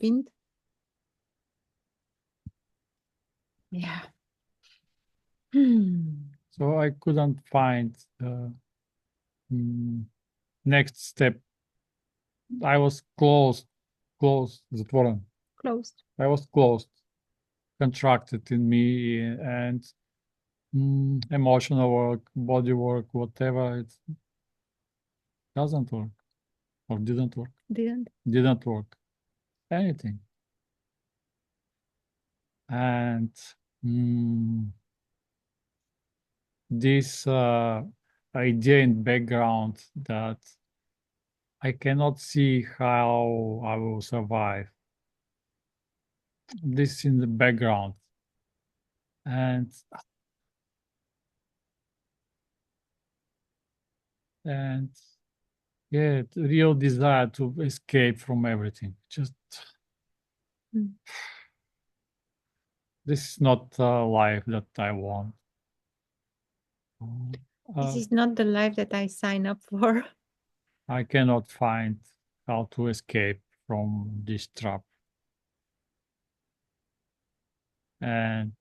wind. Yeah. So I couldn't find the next step. I was closed, zatvoren. Closed. I was closed, contracted in me, and emotional work, body work, whatever, it doesn't work or didn't work. Didn't work. Anything. And this idea in background that I cannot see how I will survive. This in the background. And yeah, the real desire to escape from everything. Just this is not a life that I want. This is not the life that I sign up for. I cannot find how to escape from this trap. And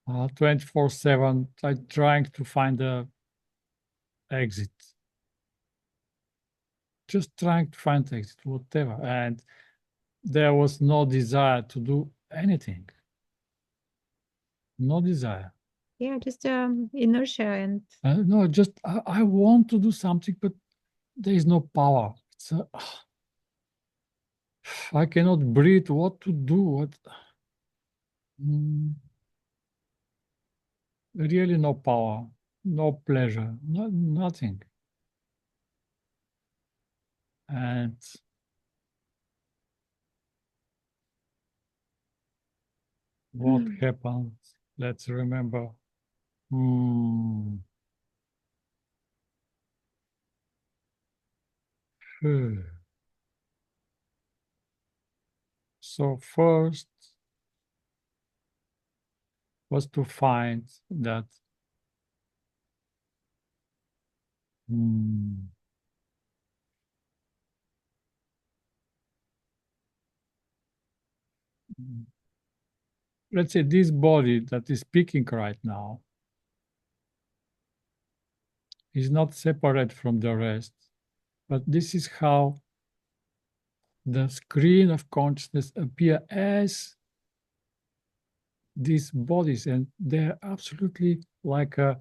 24/7, I'm trying to find a exit. Just trying to find exit, whatever. And there was no desire to do anything. No desire. Yeah, just inertia and No, just I want to do something, but there is no power. It's I cannot breathe. What to do? What? Really, no power, no pleasure, nothing. And what happened? Let's remember. So first was to find that let's say this body that is speaking right now is not separate from the rest, but this is how the screen of consciousness appear as these bodies, and they're absolutely like a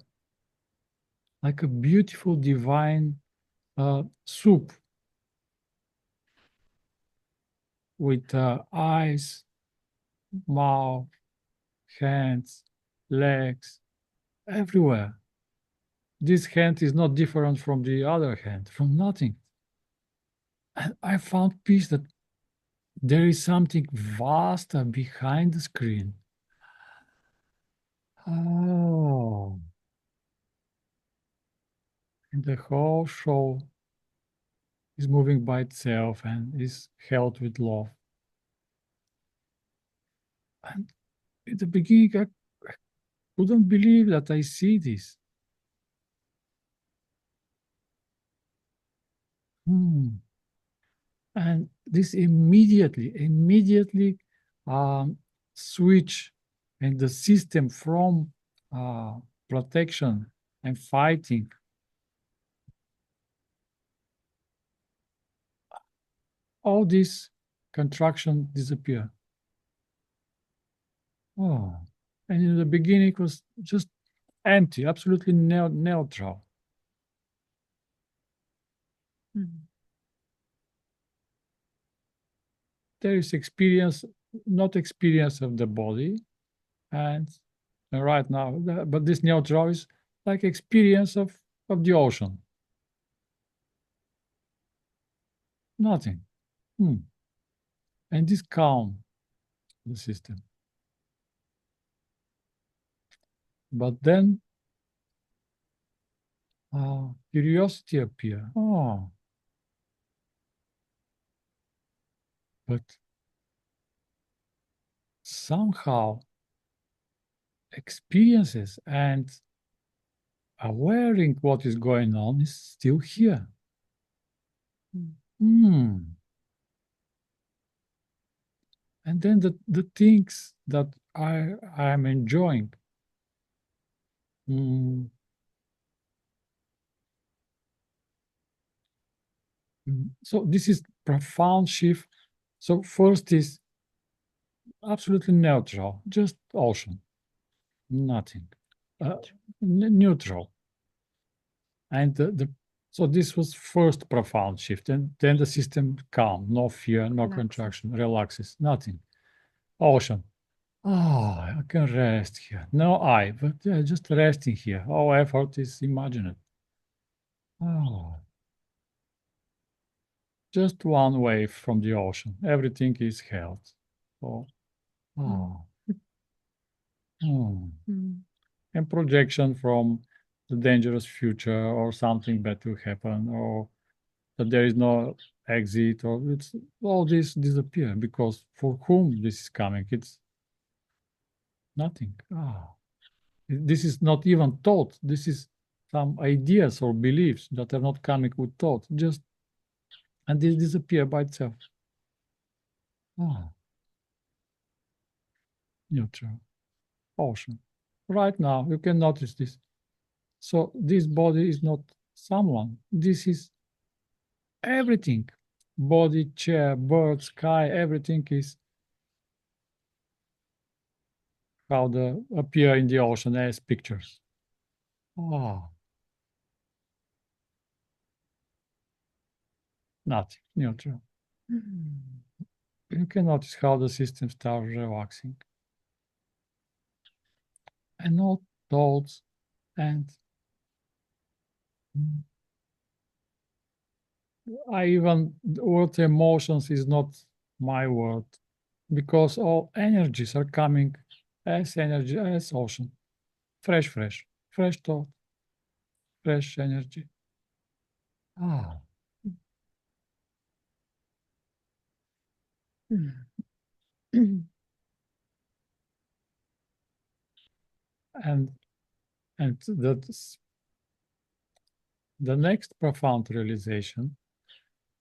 beautiful divine soup with eyes, mouth, hands, legs, everywhere. This hand is not different from the other hand, from nothing. And I found peace that there is something vaster behind the screen. Oh. And the whole show is moving by itself and is held with love. And in the beginning, I couldn't believe that I see this. And this immediately switch and the system from protection and fighting. All this contraction disappear. Oh, and in the beginning it was just empty, absolutely neutral. There is experience, not experience of the body, and right now, but this neutral is like experience of the ocean. Nothing. And this calm the system. But then curiosity appear. Oh, but somehow experiences and awareing what is going on is still here. And then the things that I am enjoying. Mm, so this is profound shift. So first is absolutely neutral, just ocean, nothing, neutral. And so this was first profound shift, and then the system calm, no fear, no contraction, relaxes, nothing. Ocean. Oh, I can rest here. No I, but yeah, just resting here. All effort is imagined. Oh, just one wave from the ocean. Everything is held. Oh, oh. Hmm. And projection from the dangerous future or something bad will happen or that there is no exit or it's all this disappear because for whom this is coming, it's nothing. This is not even thought. This is some ideas or beliefs that are not coming with thought. Just and this disappear by itself. Ah, neutral, ocean. Right now, you can notice this. So this body is not someone. This is everything. Body, chair, bird, sky, everything is how they appear in the ocean as pictures. Oh, nothing, neutral. You can notice how the system starts relaxing. And no thoughts and I even the word emotions is not my word because all energies are coming as energy, as ocean. Fresh, fresh thought, fresh energy. Ah. And that's the next profound realization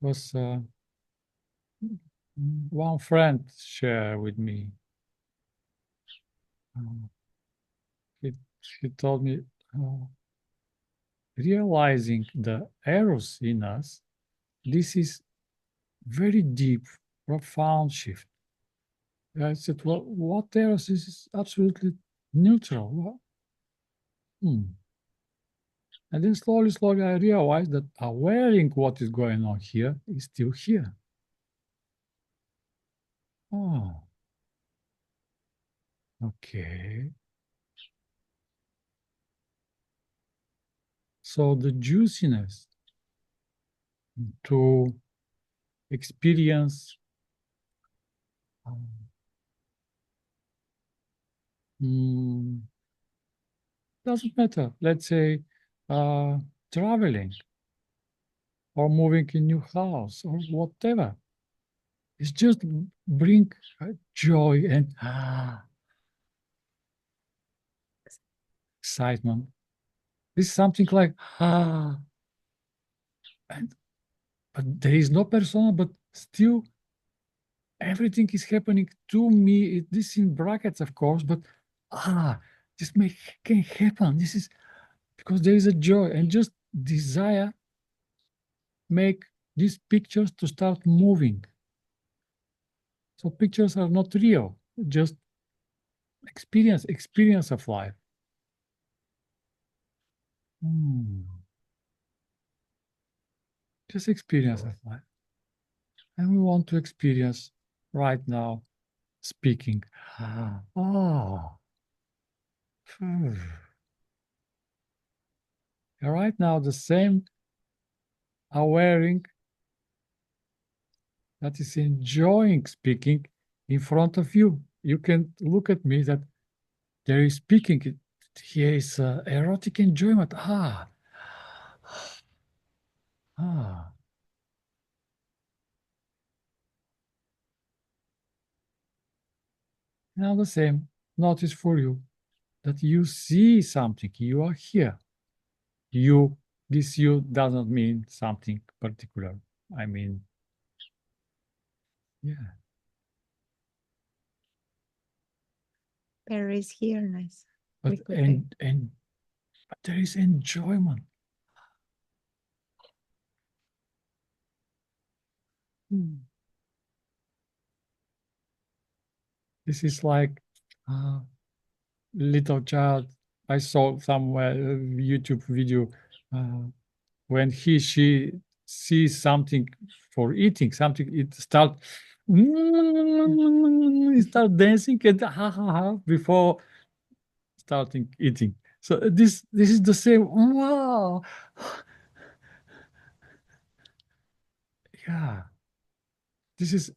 was one friend shared with me. Uh, he, he told me realizing the errors in us, this is very deep, profound shift. I said, well, what errors is absolutely neutral? Well, And then slowly, I realized that awareing what is going on here is still here. Oh, okay. So the juiciness to experience mm, doesn't matter. Let's say traveling or moving in new house or whatever. It's just bring joy and excitement. It's something like and but there is no persona, but still everything is happening to me. This in brackets, of course, but this can happen. This is because there is a joy and just desire make these pictures to start moving. So pictures are not real, just experience of life. Just experience of life. And we want to experience right now speaking. Oh, right now the same awareing that is enjoying speaking in front of you. You can look at me that there is speaking. Here is erotic enjoyment. Ah. Now the same notice for you that you see something. You are here. This you doesn't mean something particular. I mean, yeah. Paris here, nice. But Liquid paint. but there is enjoyment. This is like little child. I saw somewhere a YouTube video when she sees something for eating, something it start dancing and ha ha ha before starting eating. So this is the same. Wow. Yeah. This is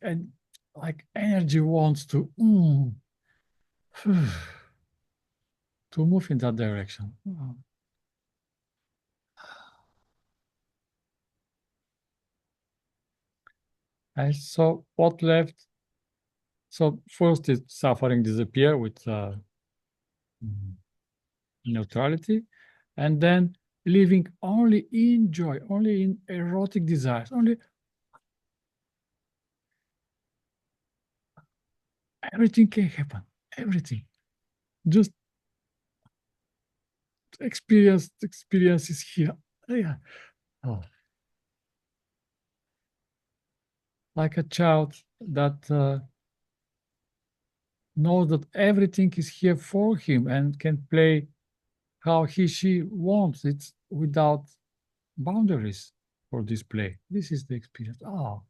like energy wants to to move in that direction. And so what left? So first is suffering disappear with neutrality, and then living only in joy, only in erotic desires, only everything can happen, everything. Just experiences here. Yeah. Oh. Like a child that knows that everything is here for him and can play how she wants. It's without boundaries for this play. This is the experience. Oh.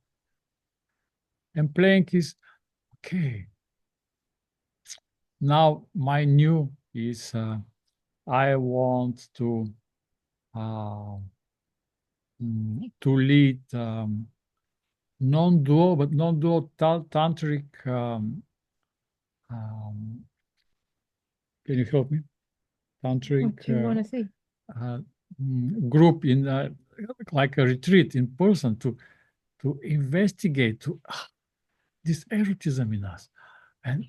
And playing is okay. Now my new is I want uh, to lead non-dual, but non-dual tantric. Can you help me? Tantric. What do you want to say? Group in like a retreat in person to investigate this erotism in us, and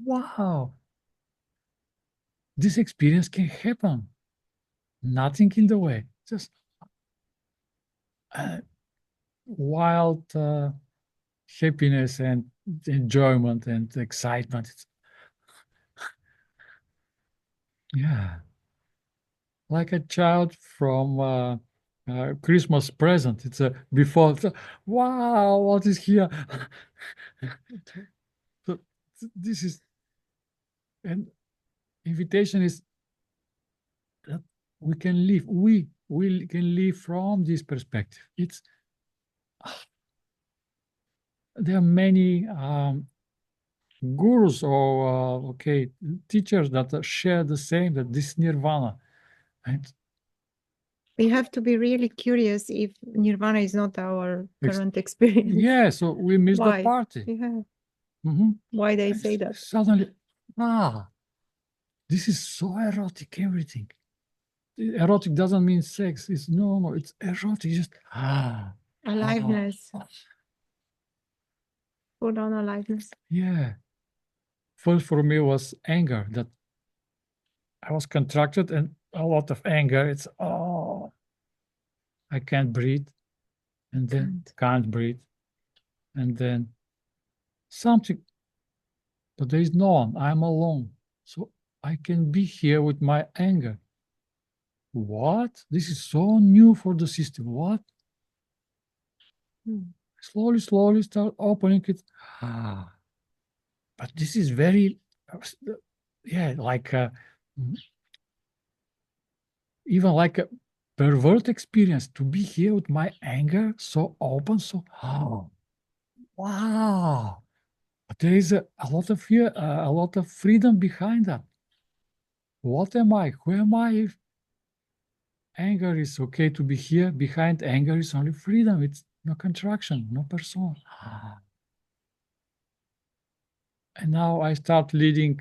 wow, this experience can happen. Nothing in the way, just wild happiness and enjoyment and excitement. Yeah, like a child from Christmas present. It's a before. It's wow, what is here? So this is an invitation is that we can live. We can live from this perspective. It's there are many gurus or teachers that share the same, that this nirvana. And We have to be really curious if nirvana is not our current experience. yeah, so we miss the Why? party. Yeah. Mm-hmm. Why they say that? Suddenly, this is so erotic, everything. Erotic doesn't mean sex. It's no, it's erotic. Just Aliveness. Put on aliveness. Yeah. First for me was anger, that I was contracted and a lot of anger. It's I can't breathe, and then can't breathe, and then something, but there is no one. I'm alone, so I can be here with my anger. What? This is so new for the system. What? Slowly start opening it. But this is very, like even like a pervert experience to be here with my anger so open, so wow. But there is a lot of fear, a lot of freedom behind that. What am I? Who am I? If anger is okay to be here, behind anger is only freedom. It's no contraction, no person. And now I start leading,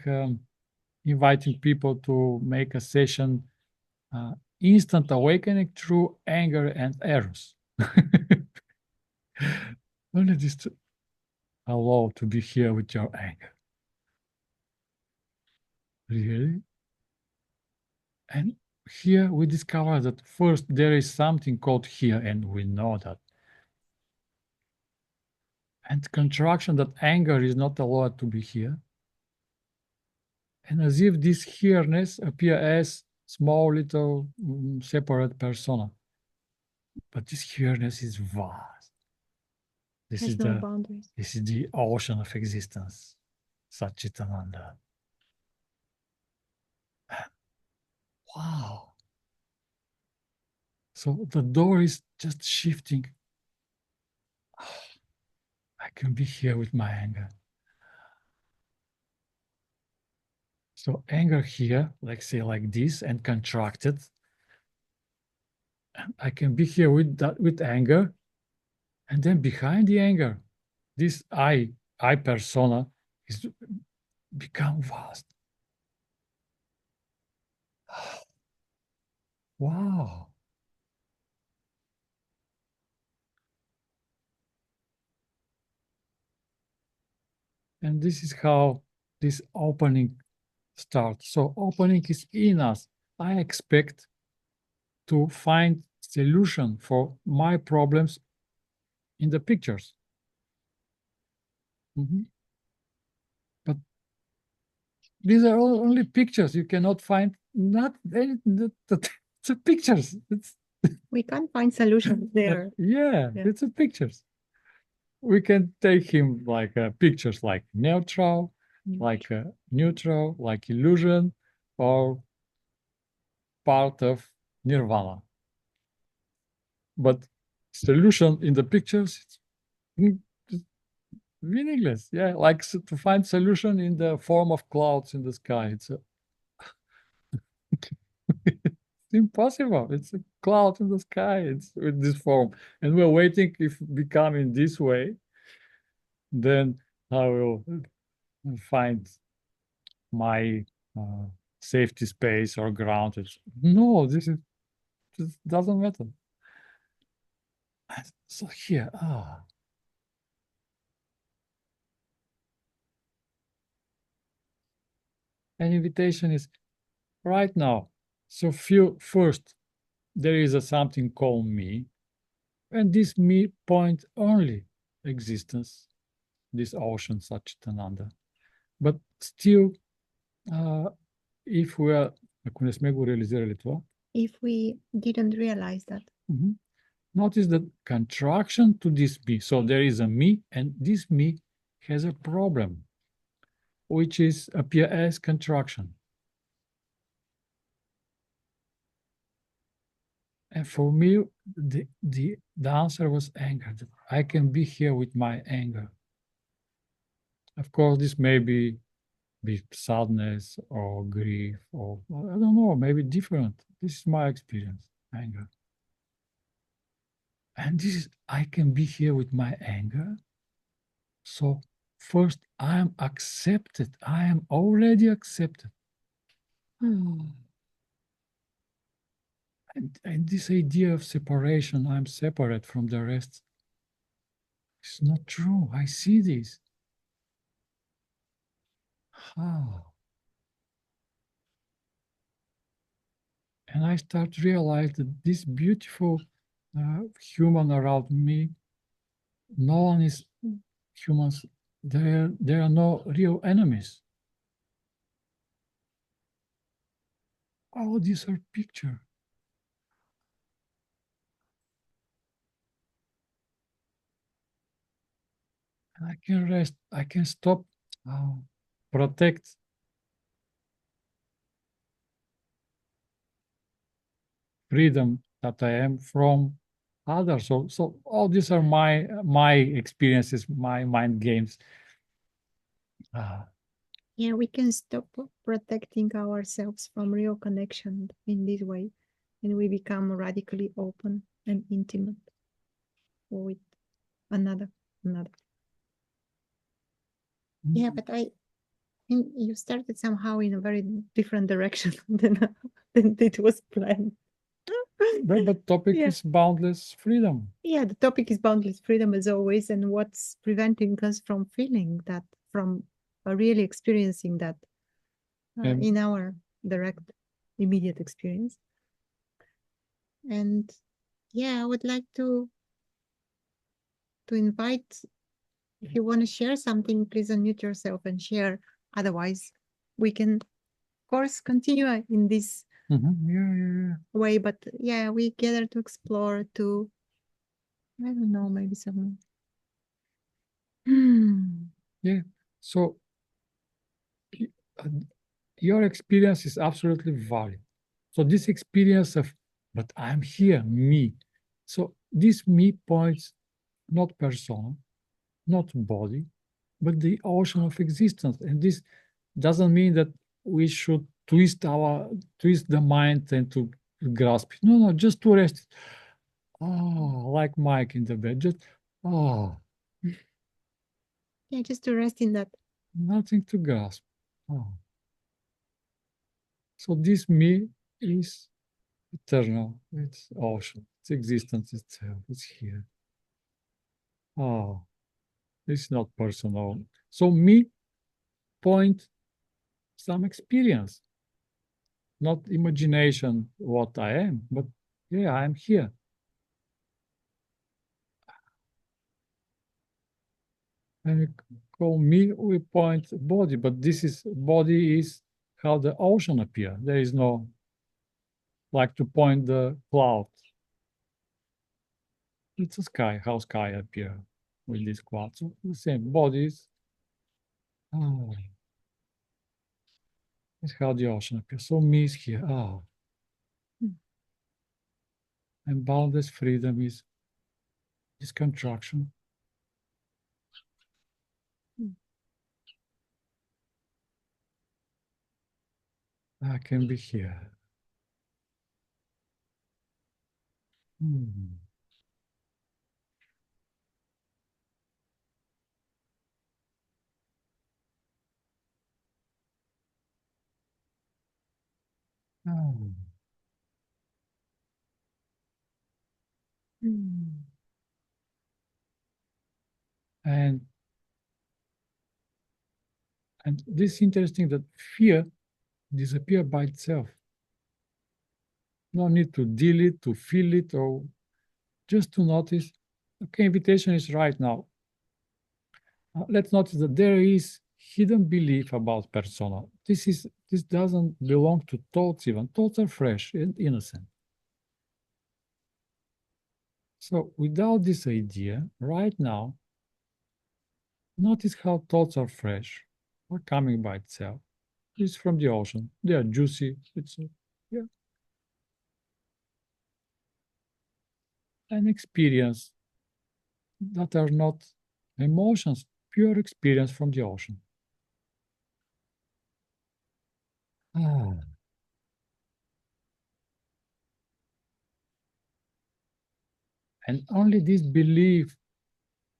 inviting people to make a session, instant awakening through anger and eros. Only this to allow to be here with your anger. Really? And here we discover that first there is something called here, and we know that. And contraction, that anger is not allowed to be here. And as if this here-ness appear as small little separate persona. But this here-ness is vast. This There's is no boundaries. this is the ocean of existence, Satchitananda. Wow. So the door is just shifting. I can be here with my anger. So anger here, like say like this and contracted. I can be here with that, with anger. And then behind the anger, this I persona is become vast. Wow. And this is how this opening starts. So opening is in us. I expect to find solution for my problems in the pictures. But these are all only pictures. You cannot find not anything. It's a pictures. We can't find solutions there. Yeah, it's a pictures. We can take him like pictures like neutral, like neutral, like illusion, or part of nirvana. But solution in the pictures, it's meaningless. Yeah, like to find solution in the form of clouds in the sky. It's impossible. It's a cloud in the sky. It's with this form, and we're waiting if it become in this way, then I will find my safety space or ground. No, this doesn't matter. So here, an invitation is right now. So feel first, there is a something called me, and this me point only existence, this ocean Satchitananda. But still, if we are, ако не сме го реализирали това, if we didn't realize that. Notice the contraction to this me. So there is a me, and this me has a problem, which is appear as contraction. And for me, the answer was anger. I can be here with my anger. Of course, this may be sadness or grief, or I don't know, maybe different. This is my experience, anger. And this is, I can be here with my anger. So first, I am accepted. I am already accepted. And this idea of separation, I'm separate from the rest, it's not true. I see this. How? And I start to realize that this beautiful human around me, no one is humans. There are no real enemies. All these are pictures. And I can rest. I can stop, protect. Freedom that I am from others. So all these are my experiences, my mind games. Yeah, we can stop protecting ourselves from real connection in this way, and we become radically open and intimate with another. Yeah, but I think you started somehow in a very different direction than it was planned. But the topic is boundless freedom. Yeah, the topic is boundless freedom as always, and what's preventing us from feeling that, from really experiencing that in our direct, immediate experience. And yeah, I would like to invite, if you want to share something, please unmute yourself and share. Otherwise, we can course, continue in this Yeah. way, but yeah, we gather to explore, to, I don't know, maybe some. Yeah. So uh, your experience is absolutely valid. So this experience of, but I'm here, me. So this me points not persona, not body, but the ocean of existence. And this doesn't mean that we should twist the mind and to grasp it. No, just to rest it. Oh, like Mike in the bed, just oh, Yeah, just to rest in that. nothing to grasp. Oh. So this me is eternal. It's ocean. It's existence itself. It's here. Oh, it's not personal. So me point some experience, not imagination what I am, but yeah, I'm here. And we call me, we point body, but this is body is how the ocean appear. There is no like to point the cloud. It's a sky, how sky appear with this cloud. So the same bodies. Oh, it's how the ocean appears. So me is here. Oh. And boundless freedom is this contraction. I can be here. Hmm. Oh. And this interesting that fear disappear by itself. No need to deal it, to feel it, or just to notice. Okay, invitation is right now. Let's notice that there is hidden belief about persona. This doesn't belong to thoughts even. Thoughts are fresh and innocent. So without this idea, right now, notice how thoughts are fresh or coming by itself. It's from the ocean. They are juicy. It's yeah, an experience that are not emotions, pure experience from the ocean. Ah. And only this belief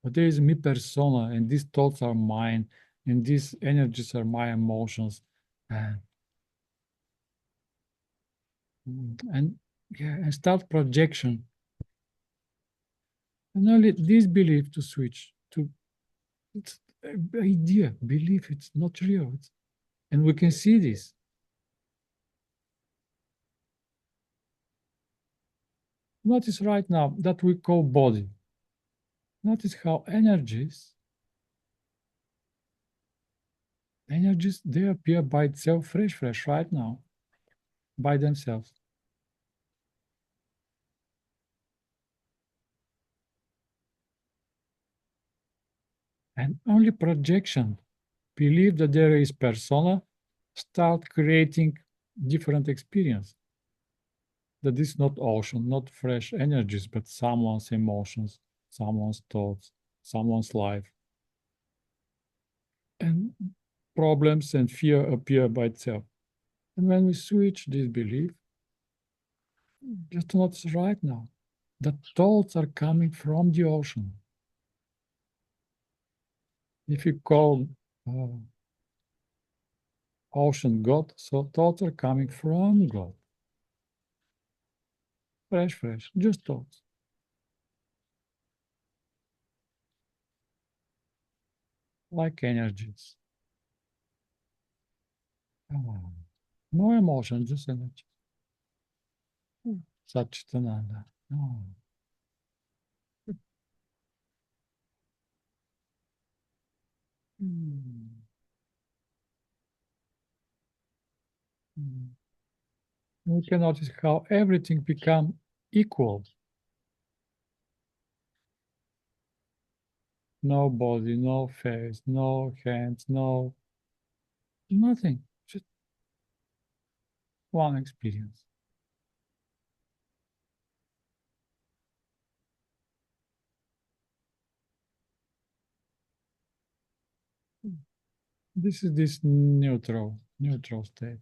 that there is me persona and these thoughts are mine and these energies are my emotions. And, and yeah, and start projection. And only this belief to switch to it's an idea, belief, it's not real. And we can see this. Notice right now that we call body. Notice how energies, they appear by itself, fresh right now, by themselves. And only projection, believe that there is persona, start creating different experience. That is not ocean, not fresh energies, but someone's emotions, someone's thoughts, someone's life. And problems and fear appear by itself. And when we switch this belief, just notice right now that thoughts are coming from the ocean. If you call uh, ocean God, so thoughts are coming from God. Fresh, just thoughts. Like energies. Oh, no emotion, just energy. Such Tananda. Oh. We can notice how everything become equal. No body, no face, no hands, no nothing. Just one experience. This is this neutral state.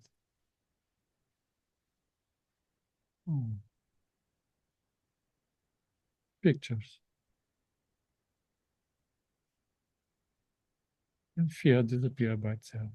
Pictures. And fear disappear by itself.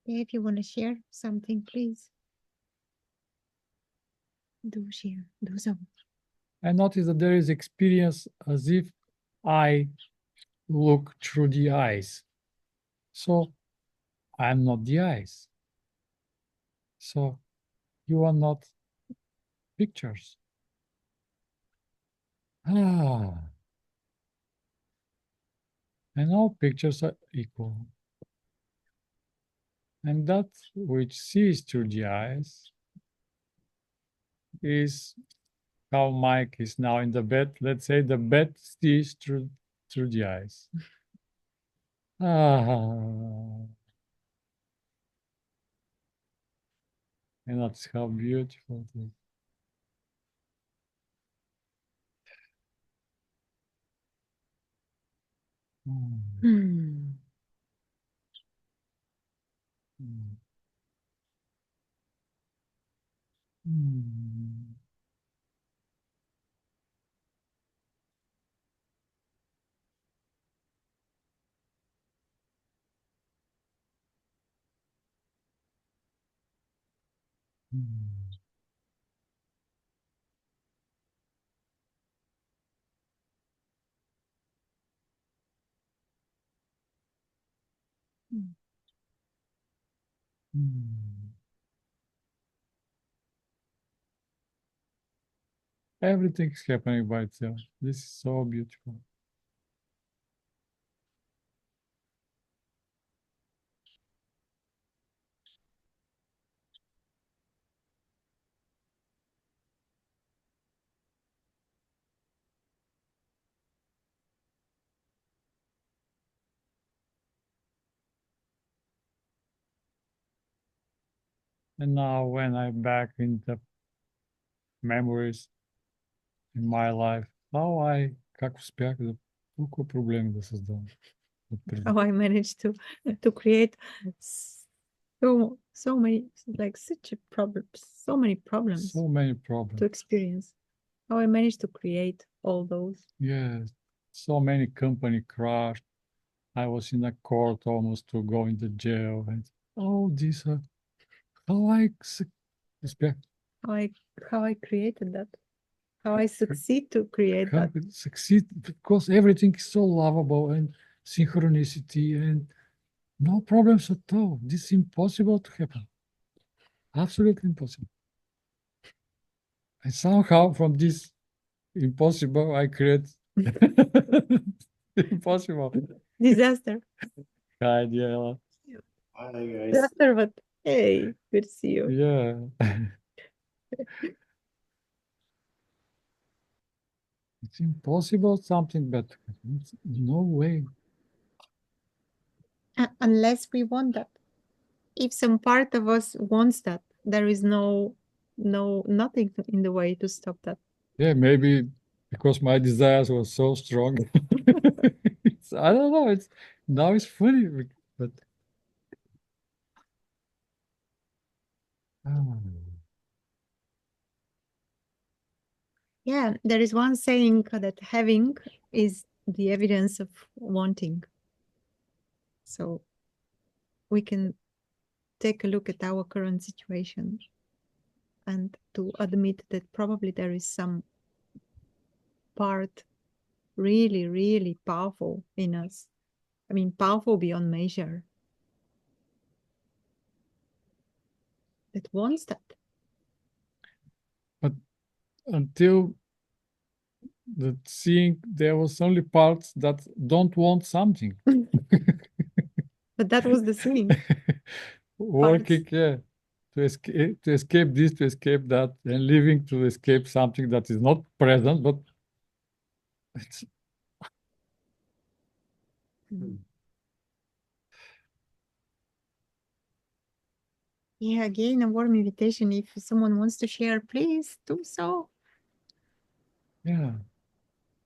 If you want to share something, please do share, do so. I notice that there is experience as if I look through the eyes. So I'm not the eyes. So you are not pictures. And all pictures are equal. And that which sees through the eyes is how Mike is now in the bed. Let's say the bed sees through the eyes. And that's how beautiful it is. Everything is happening by itself. This is so beautiful. And now when I'm back in the memories in my life, как успях да толкова проблеми да създам. How I managed to create so many, like such a problem, so many problems to experience. How I managed to create all those. Yes, so many company crashed. I was in a court almost to go into jail, and all this. How I created that. How I succeed to create that. Succeed because everything is so lovable and synchronicity and no problems at all. This is impossible to happen. Absolutely impossible. And somehow from this impossible, I create impossible. Disaster. Hi, Diela. Hi, guys. Disaster, but hey, good to see you. Yeah. It's impossible something, but no way. Unless we want that. If some part of us wants that, there is nothing in the way to stop that. Yeah, maybe because my desires were so strong. I don't know. Now it's funny, but yeah, there is one saying that having is the evidence of wanting. So we can take a look at our current situation and to admit that probably there is some part really, really powerful in us. I mean, powerful beyond measure. that wants that. But until the seeing, there was only parts that don't want something. But that was the seeing. Working, yeah, to escape this, to escape that, and living to escape something that is not present, but it's Yeah, again, a warm invitation. If someone wants to share, please do so. yeah,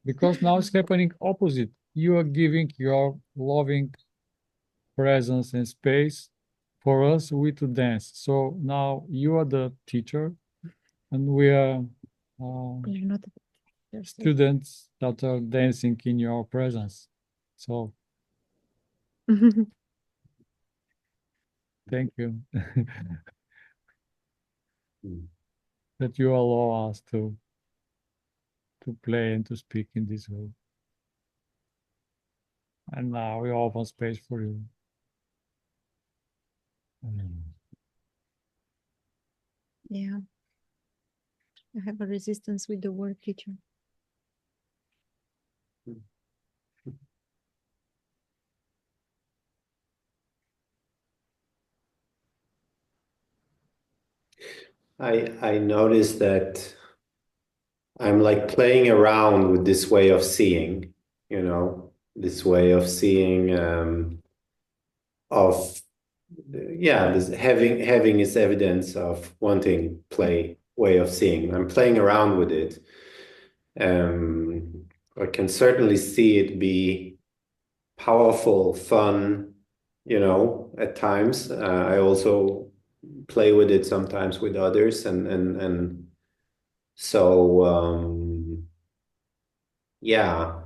because now it's happening opposite. You are giving your loving presence and space for us, we to dance. So now you are the teacher, and we are You're not students that are dancing in your presence. So thank you that you allow us to play and to speak in this way. And now we open space for you. Yeah. I have a resistance with the word teacher. I noticed that I'm like playing around with this way of seeing, you know, this way of seeing of this having its evidence of wanting play way of seeing. I'm playing around with it. I can certainly see it be powerful, fun, you know, at times. I also play with it sometimes with others, and so yeah.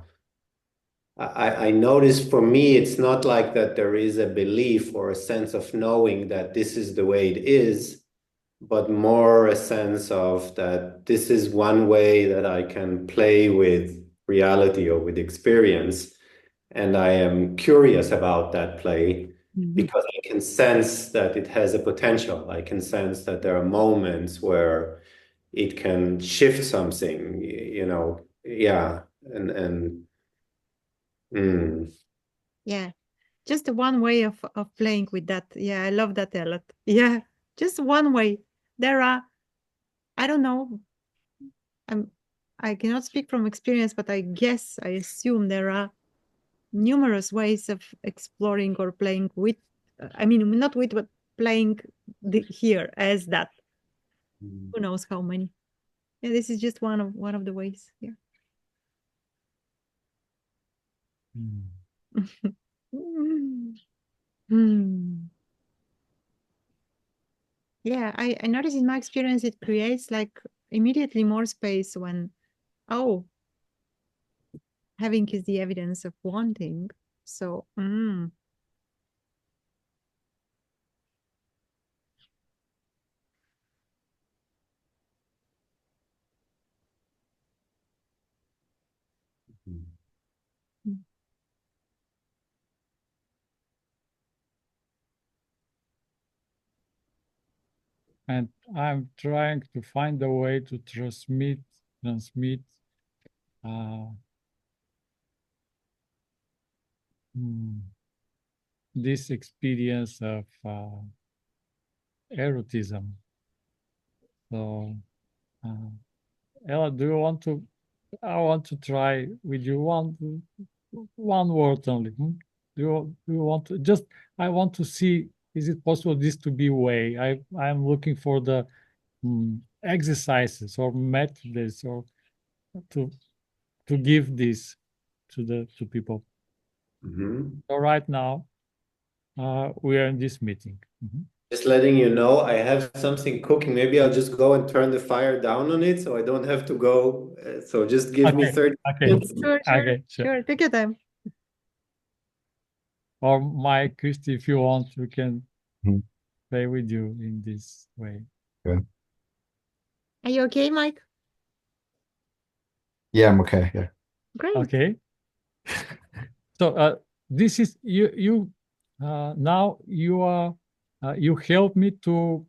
I notice for me, it's not like that there is a belief or a sense of knowing that this is the way it is, but more a sense of that this is one way that I can play with reality or with experience. And I am curious about that play because I can sense that it has a potential. I can sense that there are moments where it can shift something, you know, yeah. Yeah. Just one way of playing with that. Yeah, I love that a lot. Yeah. Just one way. There are, I don't know, I cannot speak from experience, but I guess, I assume there are numerous ways of exploring or playing with, I mean, not with, but playing here as that. Who knows how many? Yeah, this is just one of the ways. Yeah. Yeah, I noticed in my experience it creates like immediately more space when, oh, having is the evidence of wanting. So, And I'm trying to find a way to transmit this experience of erotism. So, Ella, do you want to? I want to try with you one word only. Do you want to just? I want to see. Is it possible this to be way? I'm looking for the exercises or methods or to give this to people. So right now, we are in this meeting. Just letting you know, I have something cooking. Maybe I'll just go and turn the fire down on it so I don't have to go. So just give me 30 minutes. Sure. Take your time. Or Mike, Christy, if you want, we can play with you in this way. Yeah. Are you okay, Mike? Yeah, I'm okay. Yeah. Great. Okay. So this is you now you are you help me to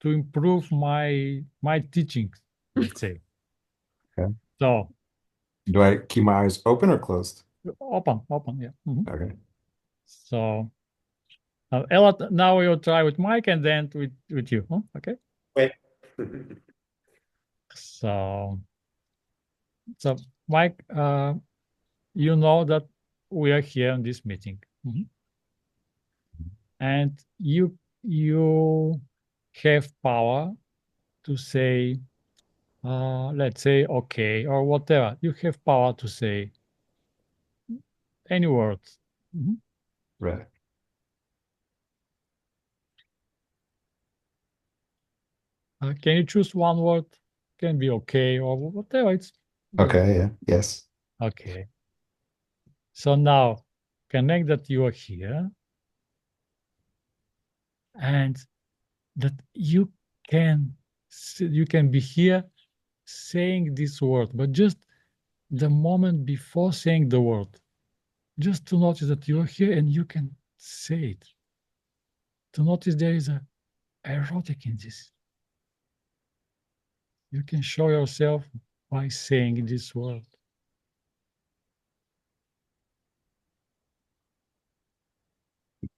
to improve my teachings, let's say. Okay. So Do I keep my eyes open or closed? open, yeah. Mhm. Okay. So Ella, now we'll try with Mike and then with you. Huh? Okay. Wait. So Mike, you know that we are here in this meeting. Mhm. And you have power to say, let's say, okay, or whatever. You have power to say any words. Mhm. Right. Can you choose one word? Can be okay or whatever. It's Okay. Yeah. Yes. okay. So now connect that you are here and that you can be here saying this word, but just the moment before saying the word, just to notice that you are here and you can say it. To notice there is a erotic in this. You can show yourself by saying this word.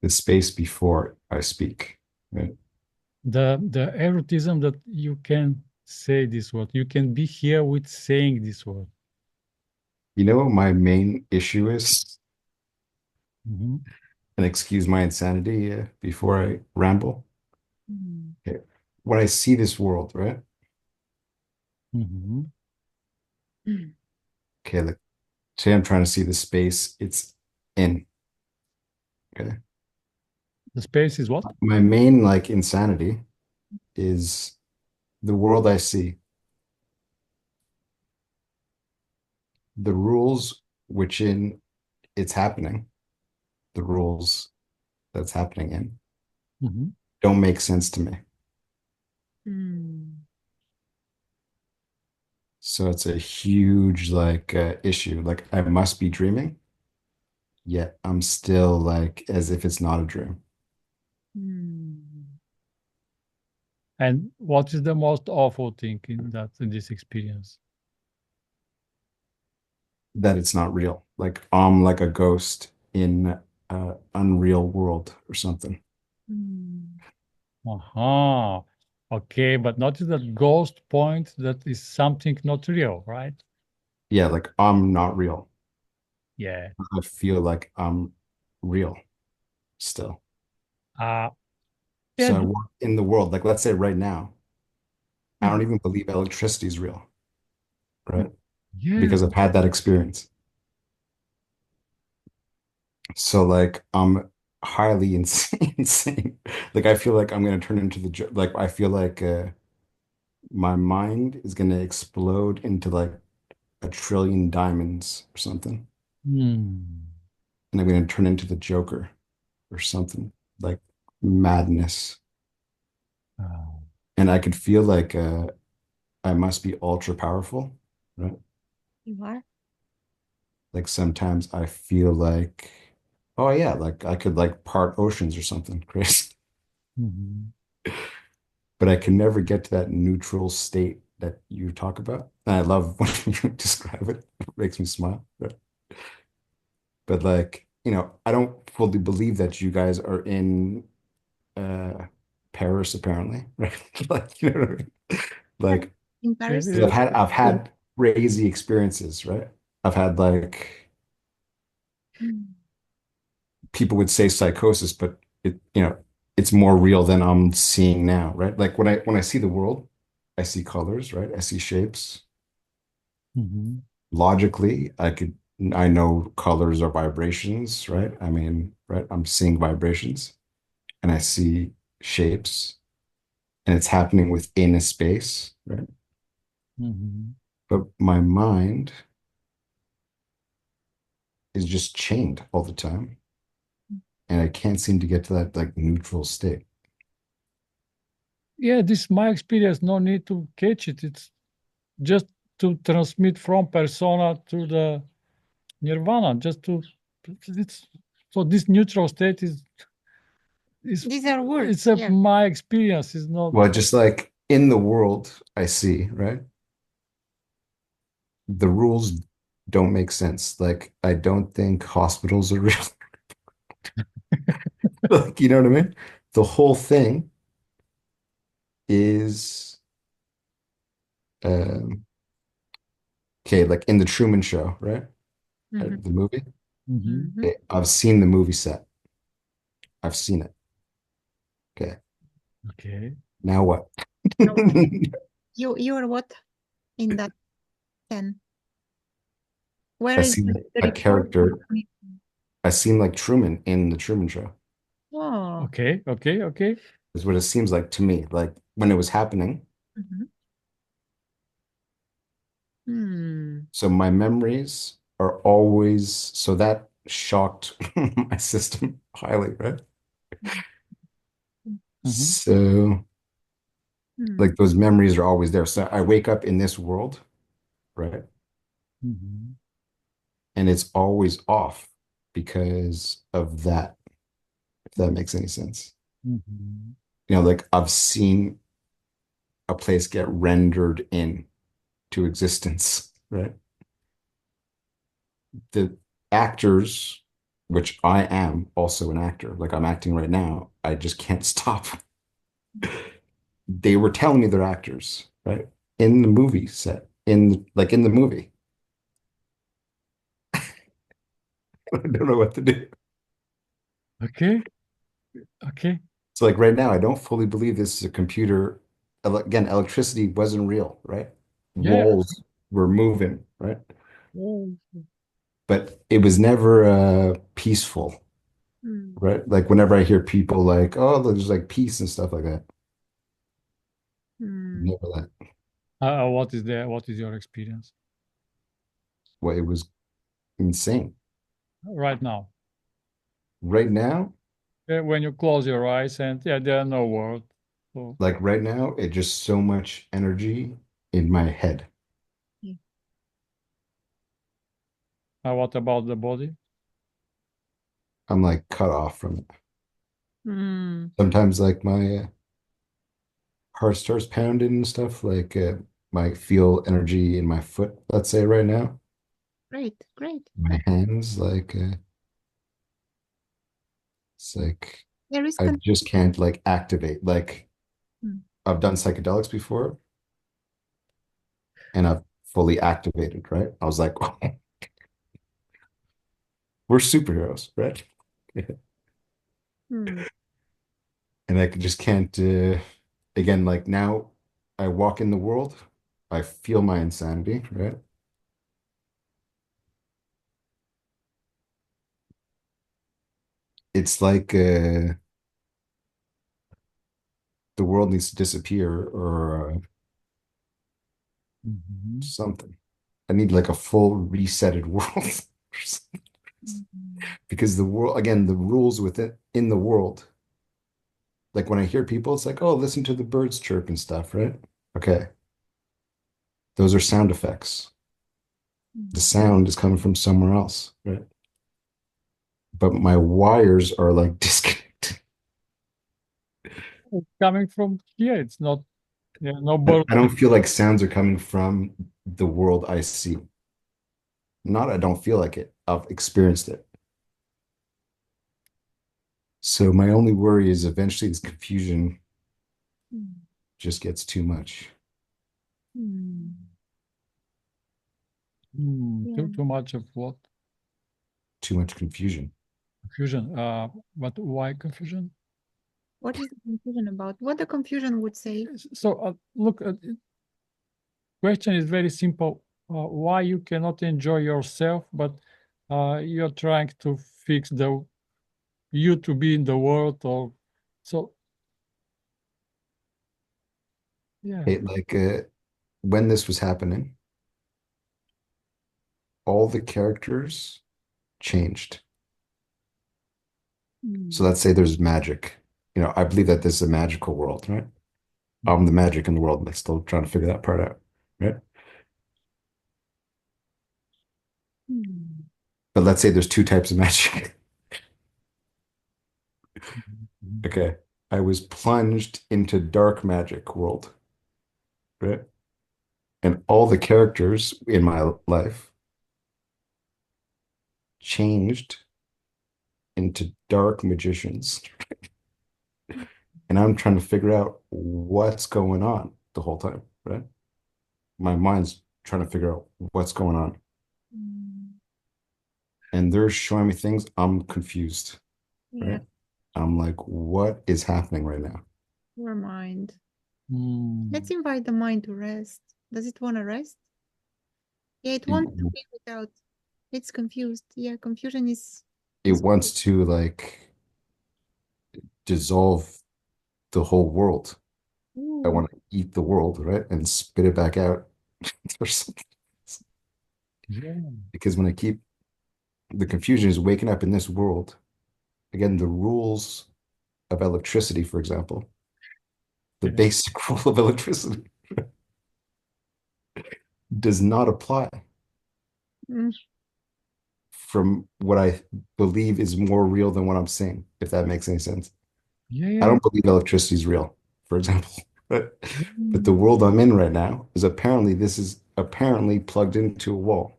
The space before I speak. Right. The erotism that you can say this word. You can be here with saying this word. You know what my main issue is? Mhm. And excuse my insanity before I ramble. Okay. When I see this world, right? Mhm. Okay, like say I'm trying to see the space it's in. Okay. The space is what? My main like insanity is the world I see, the rules which in it's happening, the rules that's happening in Mhm. don't make sense to me. So it's a huge like issue. Like I must be dreaming, yet I'm still like as if it's not a dream. And what is the most awful thing in this experience? That it's not real. Like I'm like a ghost in a unreal world or something. Aha. Okay, but notice that ghost point that is something not real, right? Yeah, like I'm not real. Yeah. I feel like I'm real still. Yeah. So I walk in the world, like let's say right now, I don't even believe electricity is real, right? Yeah. Because I've had that experience. So like I'm highly insane. Like I feel like I'm gonna turn into like I feel like my mind is gonna explode into like a trillion diamonds or something. Hmm. And I'm gonna turn into the Joker or something like madness. Oh. And I could feel like I must be ultra powerful, right? You are? Like sometimes I feel like, oh yeah, like I could like part oceans or something crazy. Mhm. But I can never get to that neutral state that you talk about. And I love when you describe it. It makes me smile. But like, I don't fully believe that you guys are in Paris apparently, right? Like, you know what I mean? Like, In Paris? 'cause I've had crazy experiences, right? I've had like people would say psychosis, but it's more real than I'm seeing now, right? Like when I see the world, I see colors, right? I see shapes. Mhm. Logically, I know colors are vibrations, right? I mean, right? I'm seeing vibrations and I see shapes and it's happening within a space, right? Mhm. But my mind is just chained all the time and I can't seem to get to that like neutral state. Yeah, this is my experience. No need to catch it. It's just to transmit from persona to the nirvana. It's so this neutral state is These are words. It's a Yeah. my experience. It's not. Well, just like in the world I see, right? The rules don't make sense. Like, I don't think hospitals are real. Like, you know what I mean? The whole thing is um okay, like in the Truman Show, right? Mhm. The movie. Mhm. Mhm. Okay, I've seen the movie set. I've seen it. Okay. Okay. Now what? Now, you are what in that 10? Where I is seen the a report character. coming I seem like Truman in the Truman Show, from? Oh. Okay. Okay. Okay. is what it seems like to me. Like when it was happening. Mhm. Hmm. So my memories are always, so that shocked my system highly, right? Mhm. So Hmm. like those memories are always there. So I wake up in this world, right? Mhm. And it's always off because of that, if that makes any sense. Mhm. You know, like I've seen a place get rendered in to existence, right? The actors, which I am also an actor, like I'm acting right now, I just can't stop. They were telling me they're actors, right? In the movie set, in the movie. I don't know what to do. Okay. Okay. So like right now, I don't fully believe this is a computer. Again, electricity wasn't real, right? Yeah. Walls were moving, right? Oh. But it was never peaceful, Hmm. right? Like whenever I hear people like, oh, there's like peace and stuff like that. Hmm. Never that. What is there? What is your experience Well, it was insane. right now? Right now, When you close your eyes and yeah, there are no words. So, like right now, it's just so much energy in my head. what about the body? I'm like cut off from it. Hmm. Sometimes like my heart starts pounding and stuff. Like might feel energy in my foot, let's say right now. Great. Great. My hands, like it's like There is I just can't like activate. Like Hmm. I've done psychedelics before and I've fully activated, right? I was like, we're superheroes, right? Hmm. And I just can't again, like now I walk in the world, I feel my insanity, right? It's like the world needs to disappear or Mhm. something. I need like a full resetted world Hmm. because the world, again, the rules within in the world. Like when I hear people, it's like, oh, listen to the birds chirp and stuff, right? Okay, those are sound effects. The sound is coming from somewhere else, right? But my wires are like disconnected. It's coming from here. It's not. Yeah, no bird. I don't feel like sounds are coming from the world I see. Not I don't feel like it. I've experienced it. So my only worry is eventually this confusion Hmm. just gets too much. Hmm. Too Yeah. too much of what? Too much confusion. Confusion. But why confusion? What is the confusion about? What the confusion would say? So look, question is very simple. Why you cannot enjoy yourself, but you're trying to fix the you to be in the world, or so? Yeah. Like when this was happening, all the characters changed. So Hmm. let's say there's magic. You know, I believe that this is a magical world, right? I'm the magic in the world. I'm still trying to figure that part out, right? Hmm. But let's say there's two types of magic. Okay. I was plunged into dark magic world, right? And all the characters in my life changed into dark magicians. And I'm trying to figure out what's going on the whole time, right? My mind's trying to figure out what's going on. And they're showing me things. I'm confused, Yeah, right? I'm like, what is happening right now? your mind. Mm. Let's invite the mind to rest. Does it want to rest? Yeah, it wants to be without. It's confused. Yeah, confusion is. It wants to like dissolve the whole world. I Ooh, want to eat the world, right? And spit it back out or something. Yeah. Because when I keep the confusion is waking up in this world, again, the rules of electricity, for example, the Yeah. basic rule of electricity does not apply mm, from what I believe is more real than what I'm seeing, if that makes any sense. Yeah. I Yeah. don't believe electricity is real, for example. But the Mm. world I'm in right now is apparently this is apparently plugged into a wall.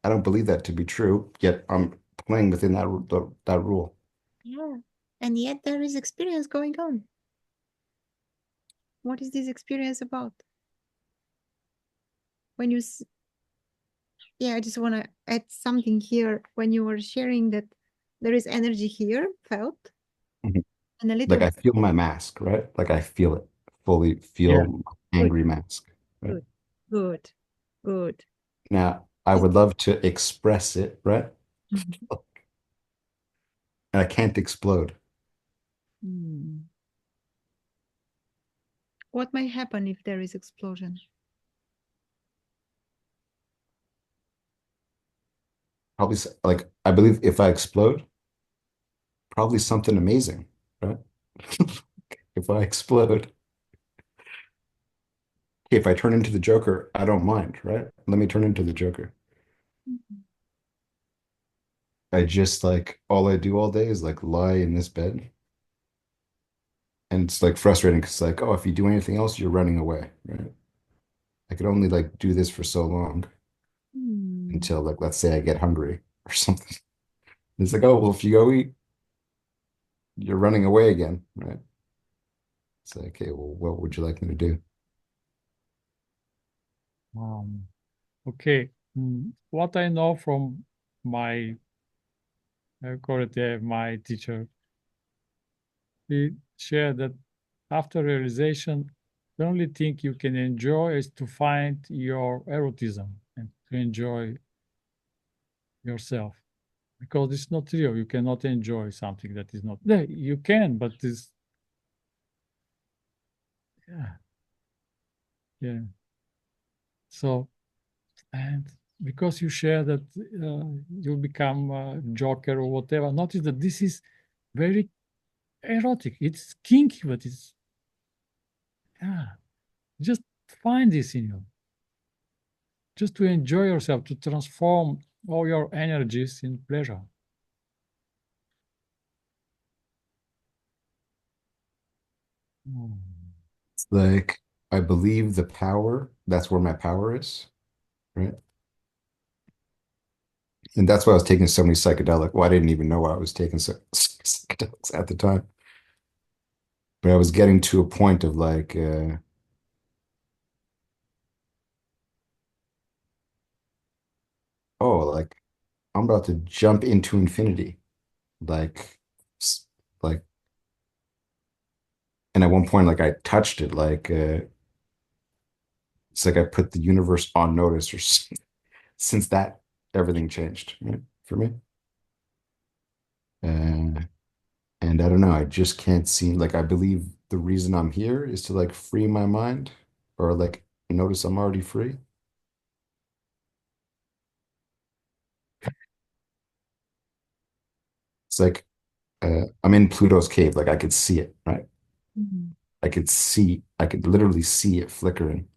I don't believe that to be true, yet I'm playing within that rule. yeah. And yet there is experience going on. What is this experience about? When you, yeah, I just want to add something here. When you were sharing that there is energy here, felt, Mhm. and a Like little I feel my mask, right? Like I feel it, fully Yeah. feel my good, angry mask, right? good, good, good. Now, I would love to express it, right? Mhm. And I can't explode. Mm. What may happen if there is explosion? Probably like I believe if I explode, probably something amazing, right? If I explode, if I turn into the Joker, I don't mind, right? Let me turn into the Joker. Mhm. I just like all I do all day is like lie in this bed. And it's like frustrating because like, oh, if you do anything else, you're running away, right? I could only like do this for so long Mm. until like let's say I get hungry or something. It's like, oh, well, if you go eat, you're running away again, right? It's like, okay, well, what would you like me to do? Okay. What I know from my call it my teacher, he shared that after realization, the only thing you can enjoy is to find your erotism and to enjoy yourself. Because it's not real. You cannot enjoy something that is not there. You can, but it's yeah, yeah. So and because you share that you become a joker or whatever, notice that this is very erotic. It's kinky, but it's yeah. Just find this in you. Just to enjoy yourself, to transform all your energies in pleasure. Mm. It's like I believe the power, that's where my power is, right? And that's why I was taking so many psychedelic. Well, I didn't even know I was taking psychedelics at the time. But I was getting to a point of like, oh, like I'm about to jump into infinity. Like, s- like, and at one point, like I touched it, like it's like I put the universe on notice, or since that, everything changed, right, for me. Uh, and I don't know, I just can't seem like I believe the reason I'm here is to like free my mind, or like notice I'm already free. It's like I'm in Pluto's cave, like I could see it, right? Mhm. I could literally see it flickering.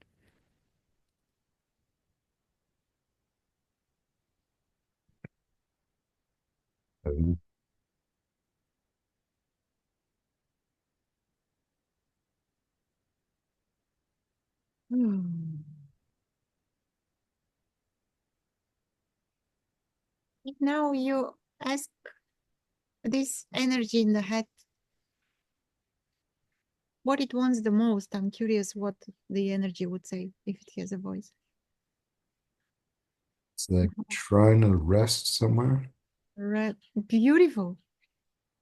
If now you ask this energy in the head what it wants the most, I'm curious what the energy would say if it has a voice. It's like trying to rest somewhere. Beautiful.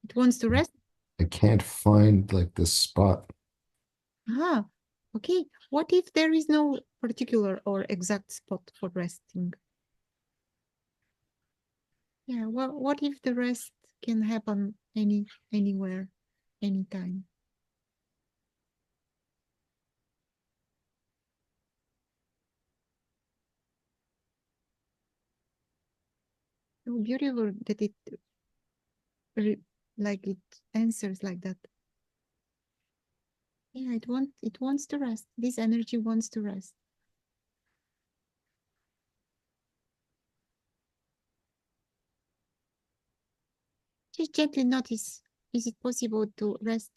It wants to rest. I can't find like this spot. Ah, okay. What if there is no particular or exact spot for resting? Yeah, what if the rest can happen anywhere, anytime? So beautiful that it like it answers like that. Yeah, it wants to rest. This energy wants to rest. Just gently notice, is it possible to rest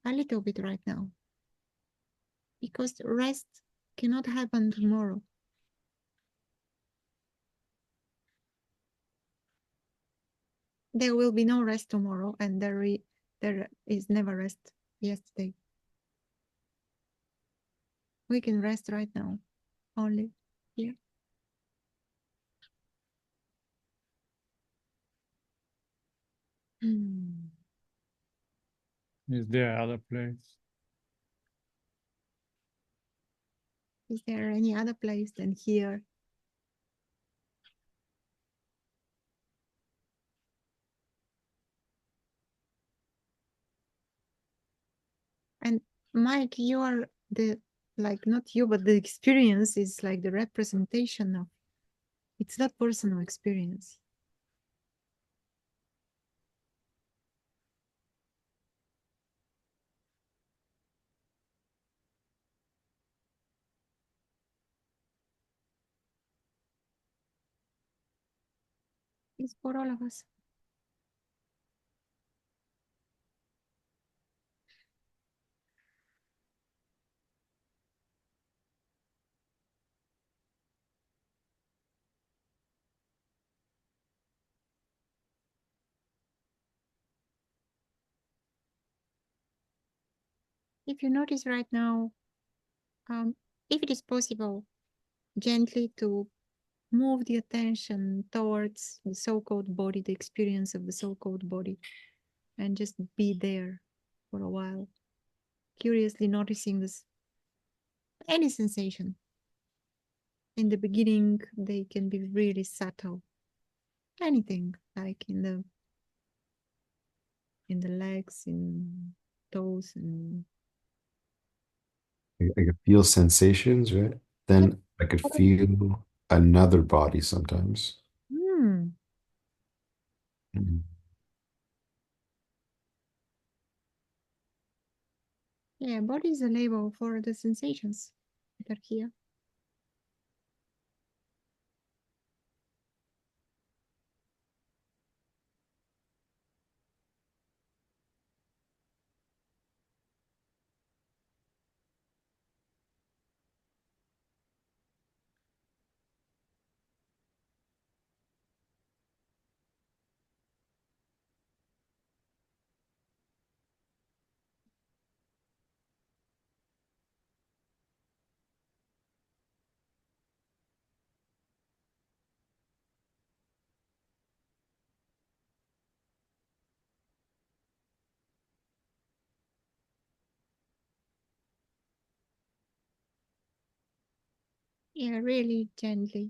a little bit right now? Because rest cannot happen tomorrow. There will be no rest tomorrow, and there is never rest yesterday. We can rest right now, only here. Is there other place? Is there any other place than here? And Mike, you are the, like, not you, but the experience is like the representation of, it's not personal experience. It's for all of us. If you notice right now, if it is possible, gently to move the attention towards the so-called body, the experience of the so-called body, and just be there for a while, curiously noticing this, any sensation. In the beginning, they can be really subtle. Anything, like in the legs, in toes, and I could feel sensations, right? Then I could feel another body sometimes. Hmm. Mm. Yeah, body is a label for the sensations that are here. Yeah, really gently.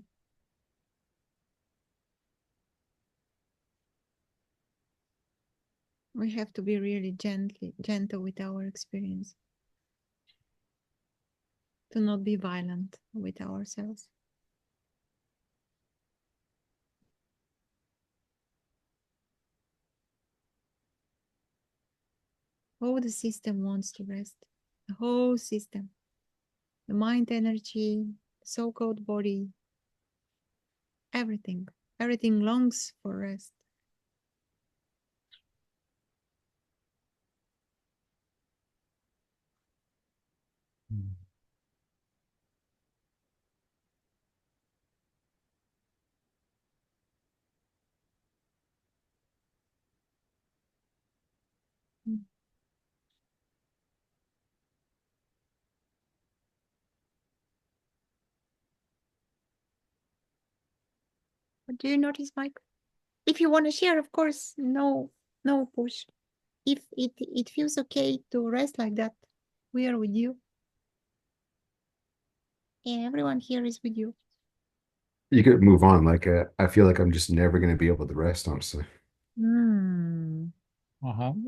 We have to be really gentle with our experience. To not be violent with ourselves. All the system wants to rest. The whole system. The mind energy, the so-called body, everything. Everything longs for rest. Mm. What do you notice, Mike? If you want to share, of course, no push. If it feels okay to rest like that, we are with you. And everyone here is with you. You could move on. Like, I feel like I'm just never going to be able to rest, honestly. Hmm.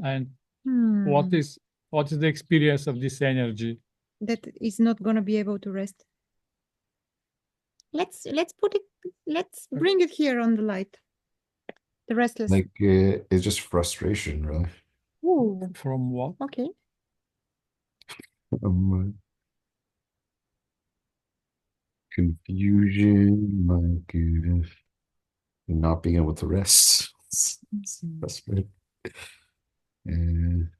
And Hmm. what is the experience of this energy? That is not going to be able to rest. Let's put it. Let's bring it here on the light. The restless. Like, it's just frustration, really. Ooh. From what? Okay. Confusion, like not being able to rest. It's frustrating. And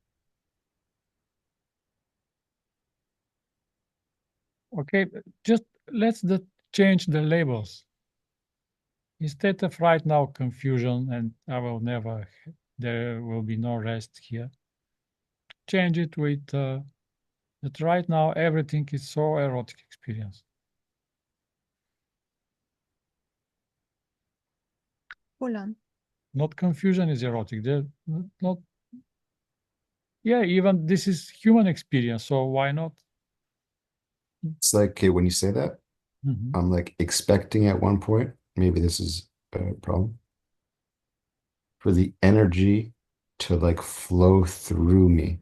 Okay, just let's change the labels. Instead of right now confusion and there will be no rest here. Change it with that right now everything is so erotic experience. Hold on. Not confusion is erotic. They're not. Yeah, even this is human experience. So why not? it's like, okay, when you say that, I'm like expecting at one point, maybe this is a problem, for the energy to like flow through me.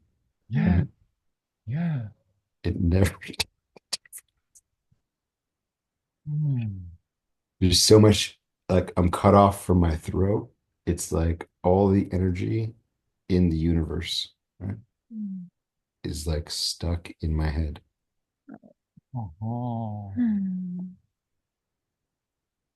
Yeah. Right? Yeah. It never, there's so much, like I'm cut off from my throat. It's like all the energy in the universe, right, is like stuck in my head. Oh.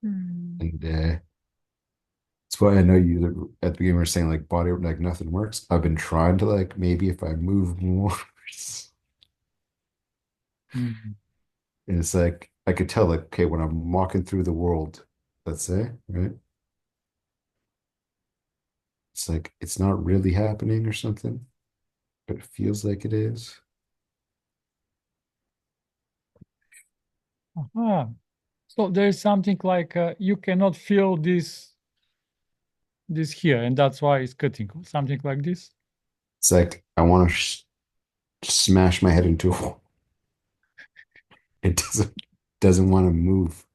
And that's why I know you at the beginning were saying like body, like nothing works. I've been trying to like, maybe if I move more. And it's like, I could tell like, okay, when I'm walking through the world, let's say, right? It's like, it's not really happening or something, but it feels like it is. So there's something like you cannot feel this here, and that's why it's cutting. Something like this. It's like, I want to smash my head into a wall. It doesn't want to move.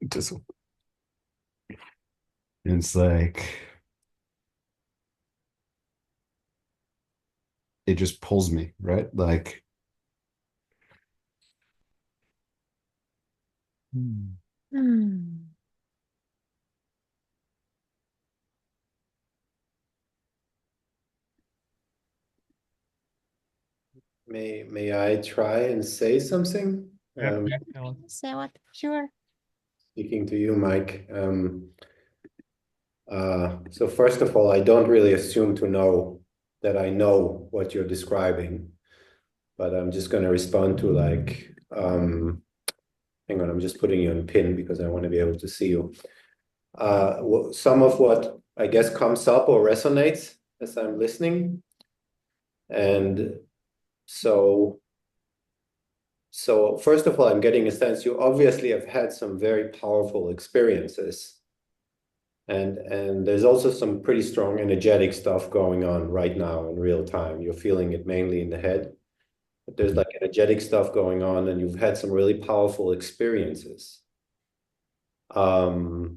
It doesn't. And it's like, it just pulls me, right? Like, May I try and say something? Say what? Sure. Speaking to you, Mike. So first of all, I don't really assume to know that I know what you're describing, but I'm just going to respond to like, hang on, I'm just putting you on pin because I want to be able to see you. Some of what I guess comes up or resonates as I'm listening. And so first of all, I'm getting a sense you obviously have had some very powerful experiences. And there's also some pretty strong energetic stuff going on right now in real time. You're feeling it mainly in the head, but there's like energetic stuff going on, and you've had some really powerful experiences. And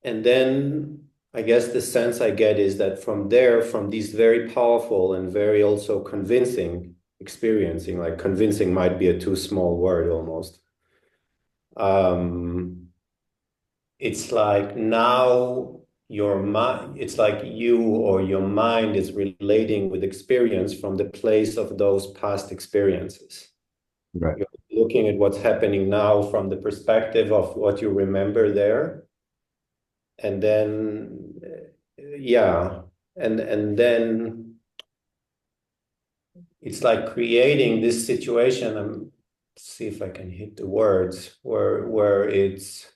then I guess the sense I get is that from there, from these very powerful and very also convincing experiencing, like convincing might be a too small word almost. It's like now your mind, it's like you or your mind is relating with experience from the place of those past experiences. right. You're looking at what's happening now from the perspective of what you remember there. And then, yeah, and then it's like creating this situation. See if I can hit the words where it's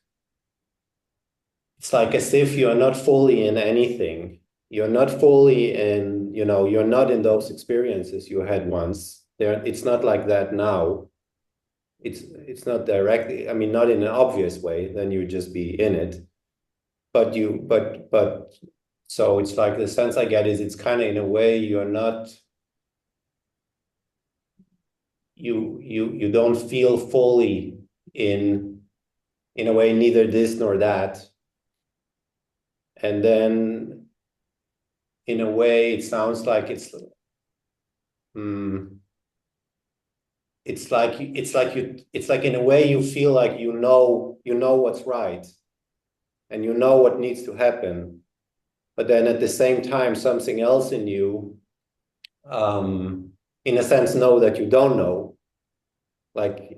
like as if you're not fully in anything. You're not fully in, you're not in those experiences you had once. It's not like that now. it's not directly, I mean, not in an obvious way, then you just be in it. But so it's like the sense I get is it's kind of in a way you're not, you don't feel fully in a way, neither this nor that. And then in a way, it sounds like it's like in a way you feel like you know what's right and you know what needs to happen, but then at the same time something else in you in a sense know that you don't know, like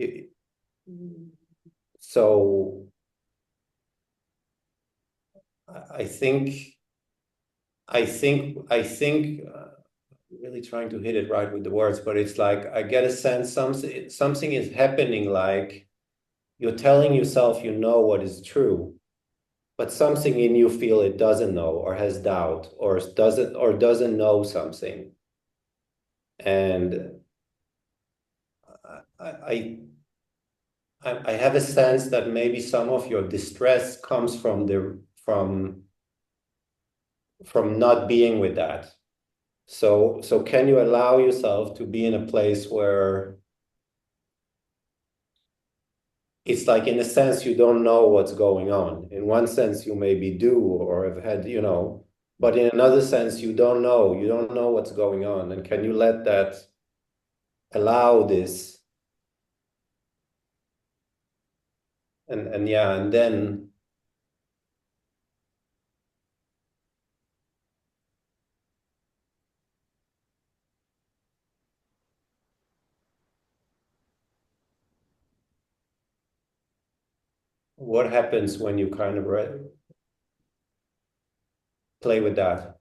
so I think really trying to hit it right with the words, but it's like I get a sense something is happening, like you're telling yourself you know what is true, but something in you feel it doesn't know or has doubt or doesn't know something. And I have a sense that maybe some of your distress comes from not being with that. So can you allow yourself to be in a place where it's like, in a sense, you don't know what's going on. In one sense, you maybe do or have had, but in another sense, you don't know what's going on. And can you let that allow this? And yeah, and then what happens when you kind of play with that?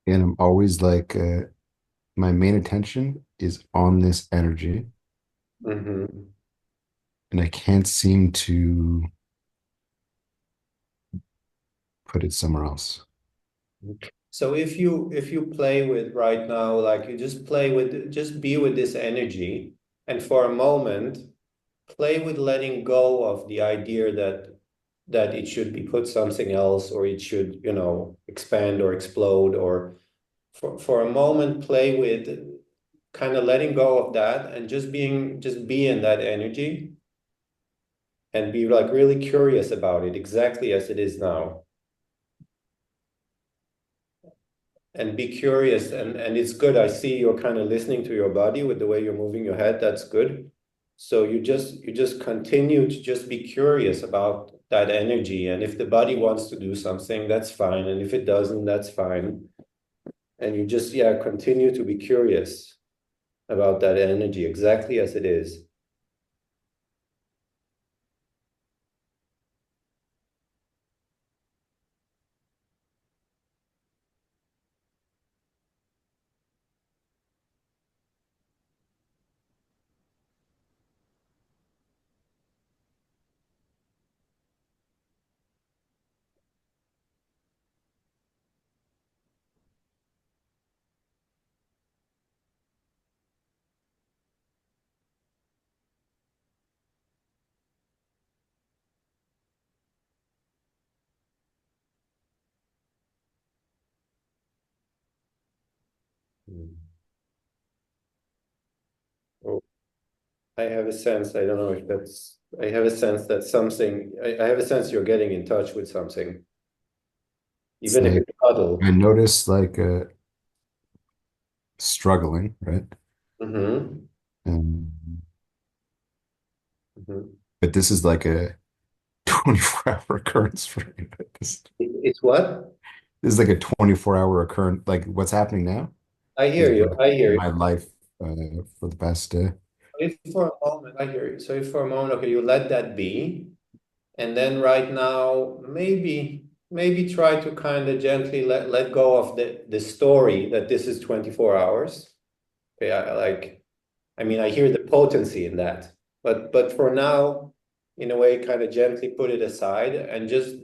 And I'm always like, my main attention is on this energy, Mm-hmm. and I can't seem to put it somewhere else. So if you play with right now, like you just be with this energy, and for a moment, play with letting go of the idea that it should be put something else, or it should, expand or explode, or for a moment, play with kind of letting go of that and just be in that energy and be like really curious about it exactly as it is now. And be curious, and it's good. I see you're kind of listening to your body with the way you're moving your head. That's good. So you just continue to just be curious about that energy. And if the body wants to do something, that's fine. And if it doesn't, that's fine. And you just, continue to be curious about that energy exactly as it is. Oh, I have a sense, I don't know if that's, I have a sense that something, I have a sense you're getting in touch with something, It's even if like it's subtle. I notice like struggling, right? Mm-hmm. Um, Mm-hmm. but this is like a 24-hour occurrence for me. It's what? This is like a 24-hour occurrence. Like what's happening now I is hear you. like I hear you. my life for the past If for a moment, I hear you. So if for a moment, okay, you let that be, and then right now, maybe try to kind of gently let go of the story that this is 24 hours. Okay, I mean, I hear the potency in that, but for now, in a way, kind of gently put it aside and just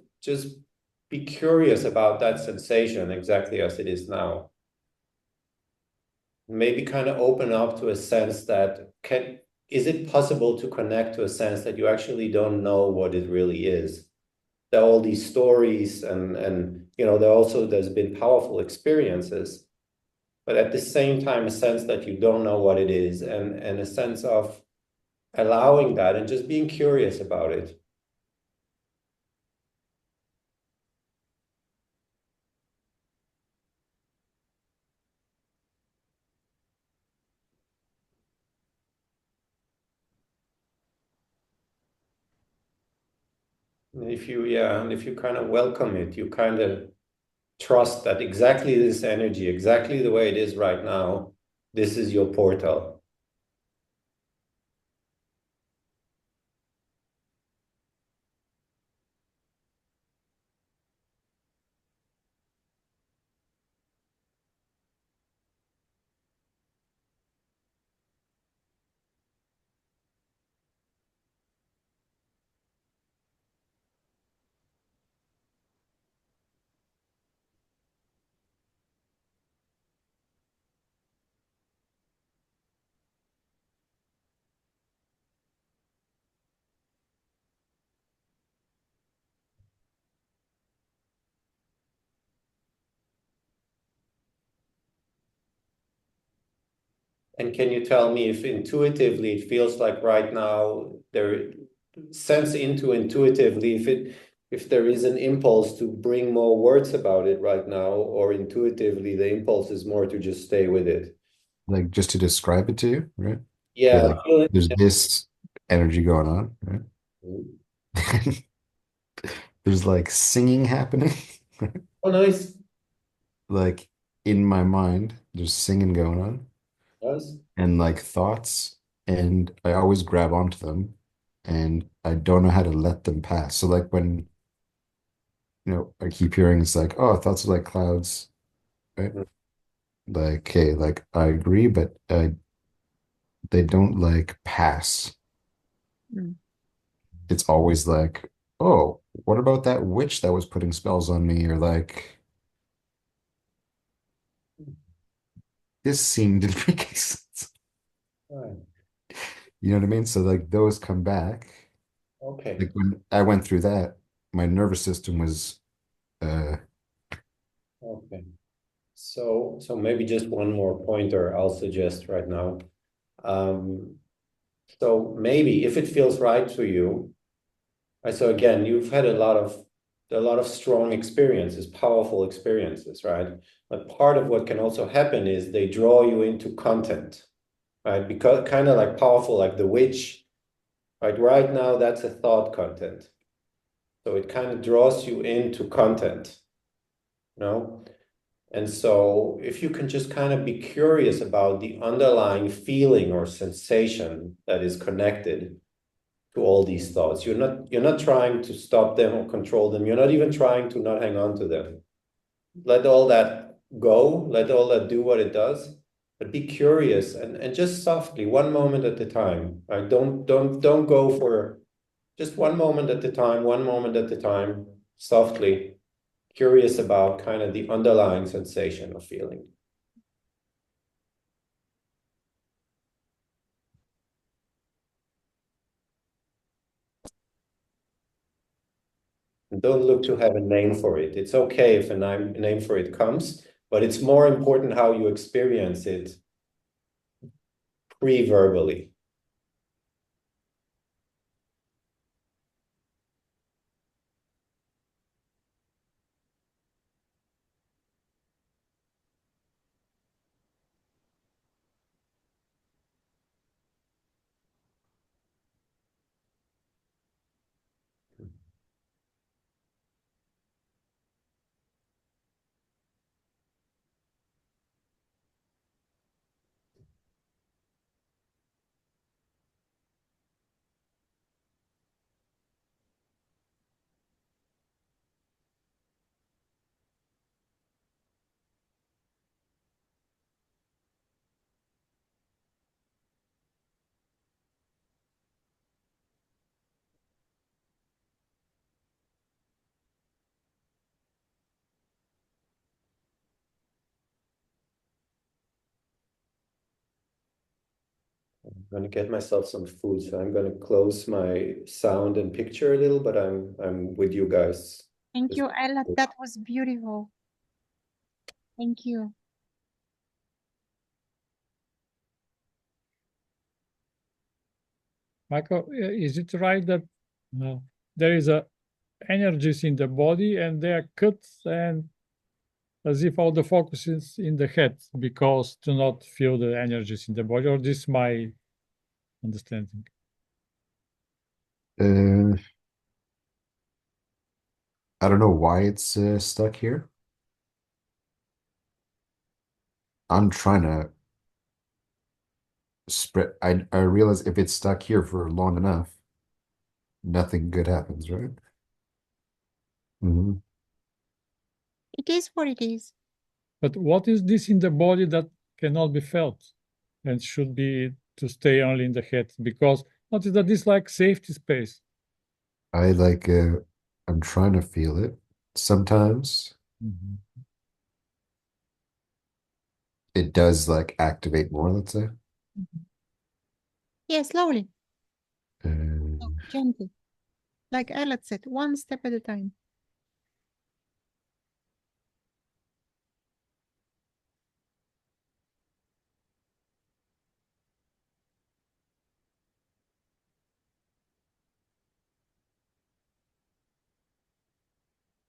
be curious about that sensation exactly as it is now. Maybe kind of open up to a sense that is it possible to connect to a sense that you actually don't know what it really is? There are all these stories and there's been powerful experiences, but at the same time, a sense that you don't know what it is and a sense of allowing that and just being curious about it. And if you kind of welcome it, you kind of trust that exactly this energy, exactly the way it is right now, this is your portal. And can you tell me if intuitively it feels like right now there sense into intuitively if there is an impulse to bring more words about it right now, or intuitively the impulse is more to just stay with it? Like just to describe it to you, right? Yeah. Like there's this energy going on, right? There's like singing happening. Oh, nice. Like in my mind, there's singing going on Nice. and like thoughts, and I always grab onto them and I don't know how to let them pass. So like when, I keep hearing it's like, oh, thoughts are like clouds, right? Like, hey, like I agree, but they don't like pass. Mm. It's always like, oh, what about that witch that was putting spells on me? Or like, this seemed to make sense. Right. You know what I mean? So like those come back. Okay. Like when I went through that, my nervous system was Okay. So maybe just one more pointer I'll suggest right now. So maybe if it feels right to you, right, so again, you've had a lot of strong experiences, powerful experiences, right? But part of what can also happen is they draw you into content, right? Because kind of like powerful, like the witch, right? Right now, that's a thought content. So it kind of draws you into content, you know? And so if you can just kind of be curious about the underlying feeling or sensation that is connected to all these thoughts. You're not trying to stop them or control them. You're not even trying to not hang on to them. Let all that go, let all that do what it does, but be curious and just softly, one moment at a time. Right? Don't go for just one moment at a time, one moment at a time, softly, curious about kind of the underlying sensation of feeling. And don't look to have a name for it. It's okay if a name for it comes, but it's more important how you experience it pre-verbally. gonna get myself some food, so I'm gonna close my sound and picture a little, but I'm with you guys. Thank you, Ella. That was beautiful. Thank you. Michael, is it right that there is a energies in the body and they are cut and as if all the focus is in the head because to not feel the energies in the body, or this is my understanding? I don't know why it's stuck here. I'm trying to spread. I realize if it's stuck here for long enough, nothing good happens, right? Mhm. It is what it is. But what is this in the body that cannot be felt and should be to stay only in the head? Because notice that this like safety space. I like I'm trying to feel it. Sometimes it does like activate more, let's say. Yeah, slowly, Uh, gently. Like Ella said, one step at a time.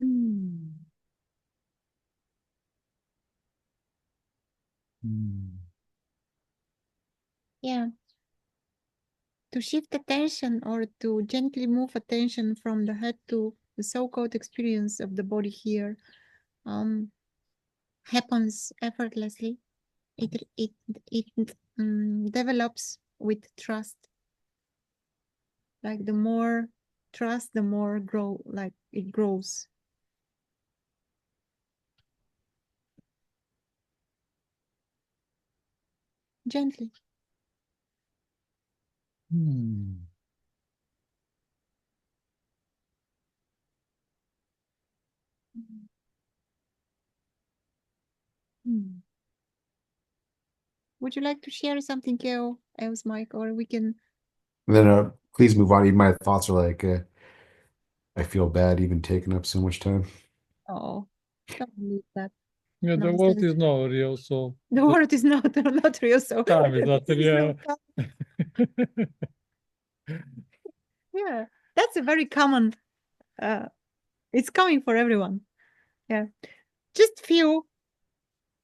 Mm. Yeah. To shift attention or to gently move attention from the head to the so-called experience of the body here happens effortlessly. It develops with trust. Like the more trust, the more it grows. Gently. Mm. Would you like to share something else, Mike, or we can? then please move on. My thoughts are like I feel bad even taking up so much time. Oh, don't believe that. Yeah, the Nonsense. world is not real, so The world is not real, so time is not real. Yeah, that's a very common. It's coming for everyone. Yeah, just feel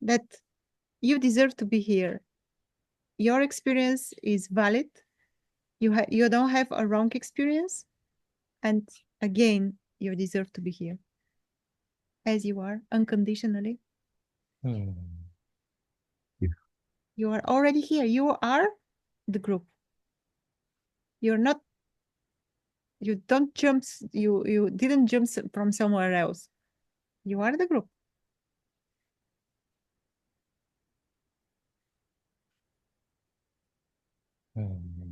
that you deserve to be here. Your experience is valid. You don't have a wrong experience, and again, you deserve to be here as you are unconditionally. You are already here. You are the group. You're not. You don't jump. You didn't jump from somewhere else. You are the group.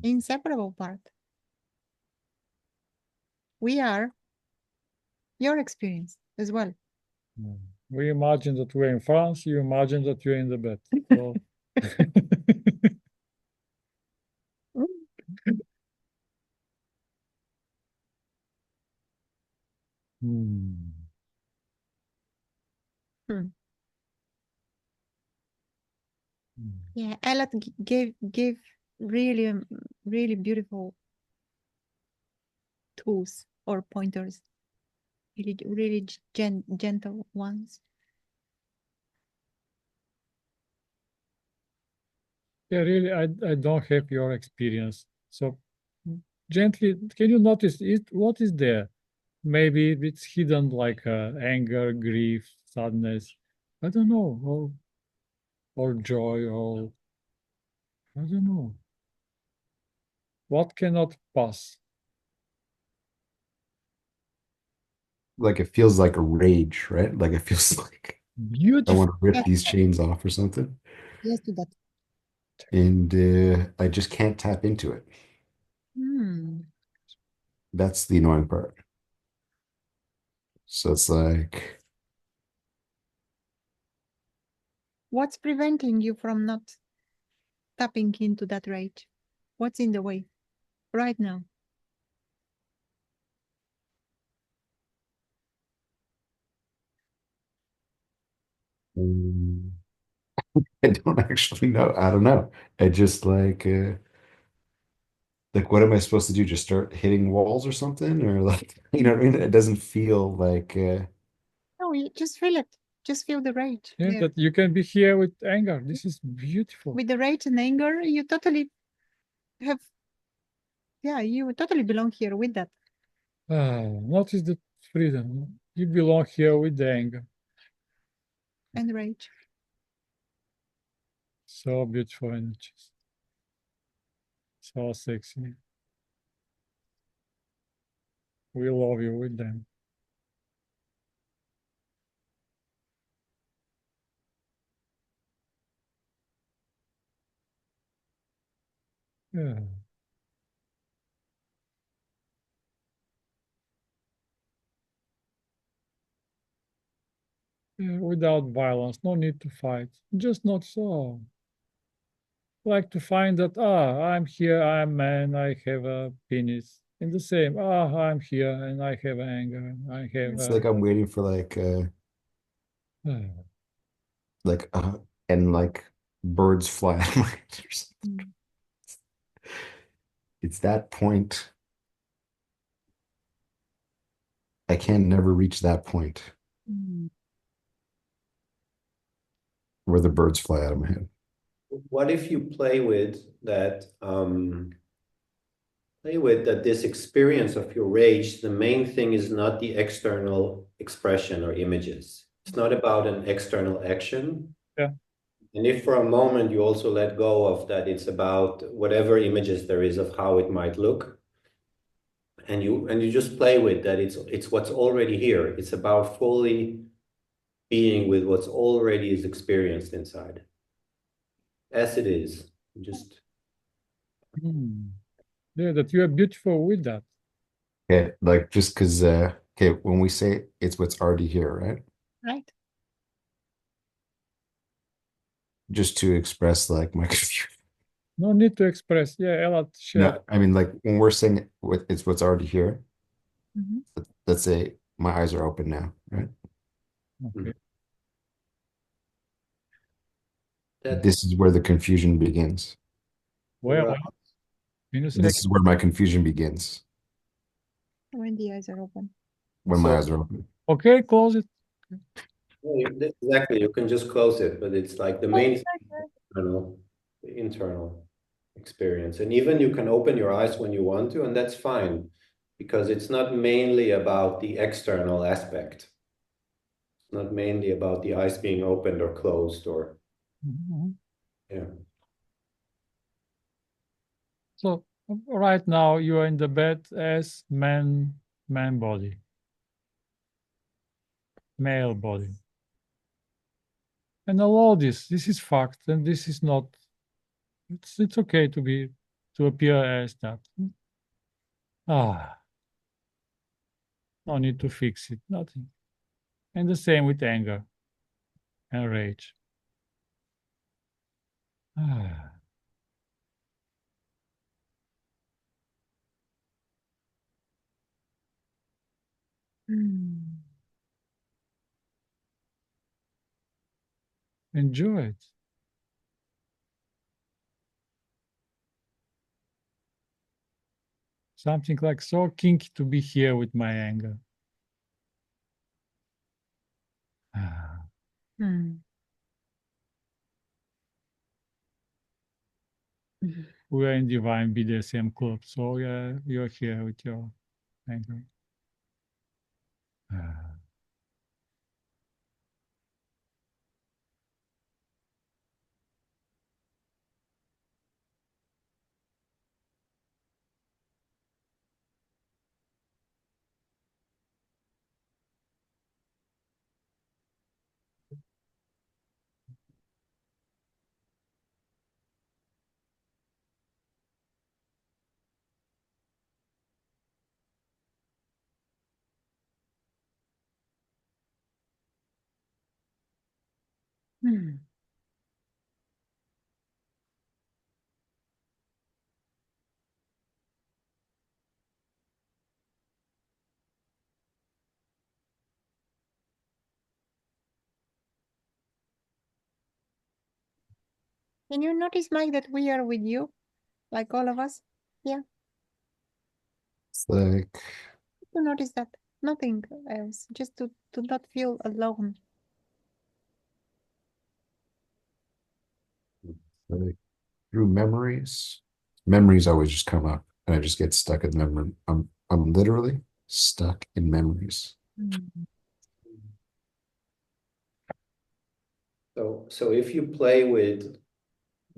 Inseparable part. We are your experience as well. We imagine that we're in France, you imagine that you're in the bed. So Yeah, Ella gave really really beautiful tools or pointers, really gentle ones. yeah, really, I don't have your experience. So gently, can you notice it? What is there? Maybe it's hidden like anger, grief, sadness. I don't know, or joy, or I don't know. What cannot pass? Like it feels like a rage, right? Like it feels like I Beautiful. want to rip Yes. these chains off or something. Yes, to that. And I just can't tap into it. That's the annoying part. So it's like What's preventing you from not tapping into that rage? What's in the way right now? Mm, I don't actually know. I don't know. I just like what am I supposed to do? Just start hitting walls or something? Or like, you know what I mean? It doesn't feel like No, you just feel it. Just feel the rage. Yeah, there. that you can be here with anger. This is beautiful. With the rage and anger, you totally have, yeah, you totally belong here with that. Notice the freedom. You belong here with the anger. And rage. So beautiful energies. So sexy. We love you with them. Yeah. Yeah, without violence, no need to fight. Just not so. Like to find that, I'm here, I'm man, I have a penis. In the same, I'm here and I have anger. I have it's like I'm waiting for like and like birds fly out of my head or something. Mm. It's that point. I can never reach that point Mm. where the birds fly out of my head. What if you play with that, this experience of your rage, the main thing is not the external expression or images. It's not about an external action. Yeah. And if for a moment you also let go of that, it's about whatever images there is of how it might look. And you just play with that. It's what's already here. It's about fully being with what's already is experienced inside. As it is. Just Yeah, that you are beautiful with that. Okay, like just because okay, when we say it's what's already here, right? Right? Just to express like my confusion. No need to express. Yeah, Ella, share. No, I mean like when we're saying it's what's already here, Mm-hmm. let's say my eyes are open now, right? Okay. that. This is where the confusion begins. Well, Right. This is where my confusion begins When the eyes are open. when my So eyes are open. okay, close it. exactly, you can just close it, but it's like the main internal, the internal experience. And even you can open your eyes when you want to, and that's fine, because it's not mainly about the external aspect. It's not mainly about the eyes being opened or closed or yeah. So right now you are in the bed as man body, male body. And allow this. This is fact, and this is not. It's okay to appear as that. No need to fix it. Nothing. And the same with anger and rage. Mm. Enjoy it. Something like so kinky to be here with my anger. Mm. We are in Divine BDSM Club, so yeah, you're here with your anger. Mm. Can you notice, Mike, that we are with you, like all of us? Yeah, It's like to notice that. Nothing else, just to not feel alone. like through memories. Memories always just come up, and I just get stuck in memory. I'm literally stuck in memories. So if you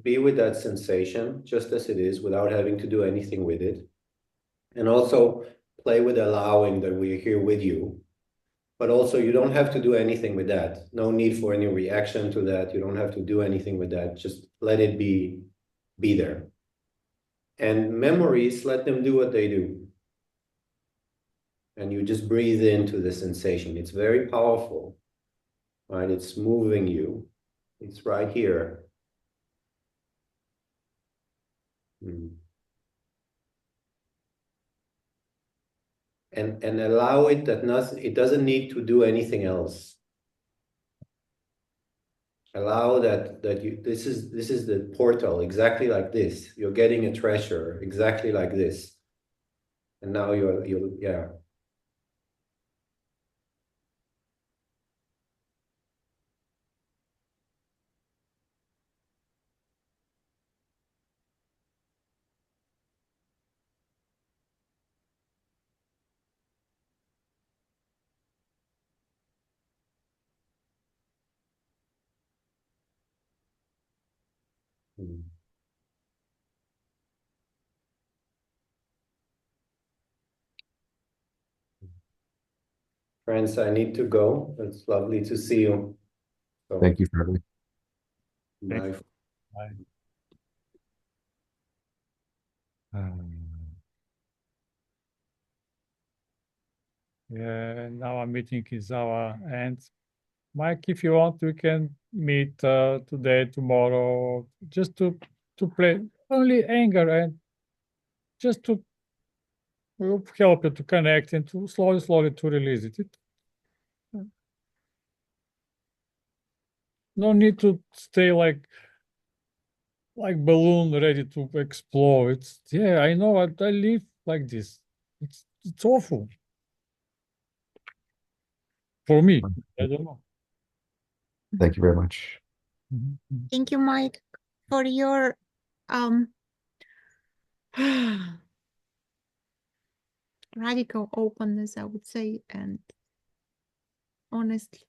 be with that sensation just as it is without having to do anything with it. And also play with allowing that we're here with you. But also you don't have to do anything with that. No need for any reaction to that. You don't have to do anything with that. Just let it be there. And memories, let them do what they do. And you just breathe into the sensation. It's very powerful, right? It's moving you. It's right here. And allow it that it doesn't need to do anything else. Allow that you this is the portal exactly like this. You're getting a treasure exactly like this. And now you're yeah. Friends, I need to go. It's lovely to see you. So, Thank you for having me. bye. Bye. Yeah, now our meeting is our end. Mike, if you want, we can meet today, tomorrow, just to play only anger and just to help you to connect and to slowly to release it. No need to stay like balloon ready to explode. It's yeah, I know I live like this. It's awful for me. I don't know. Thank you very much. Thank you, Mike, for your radical openness, I would say, and honestly,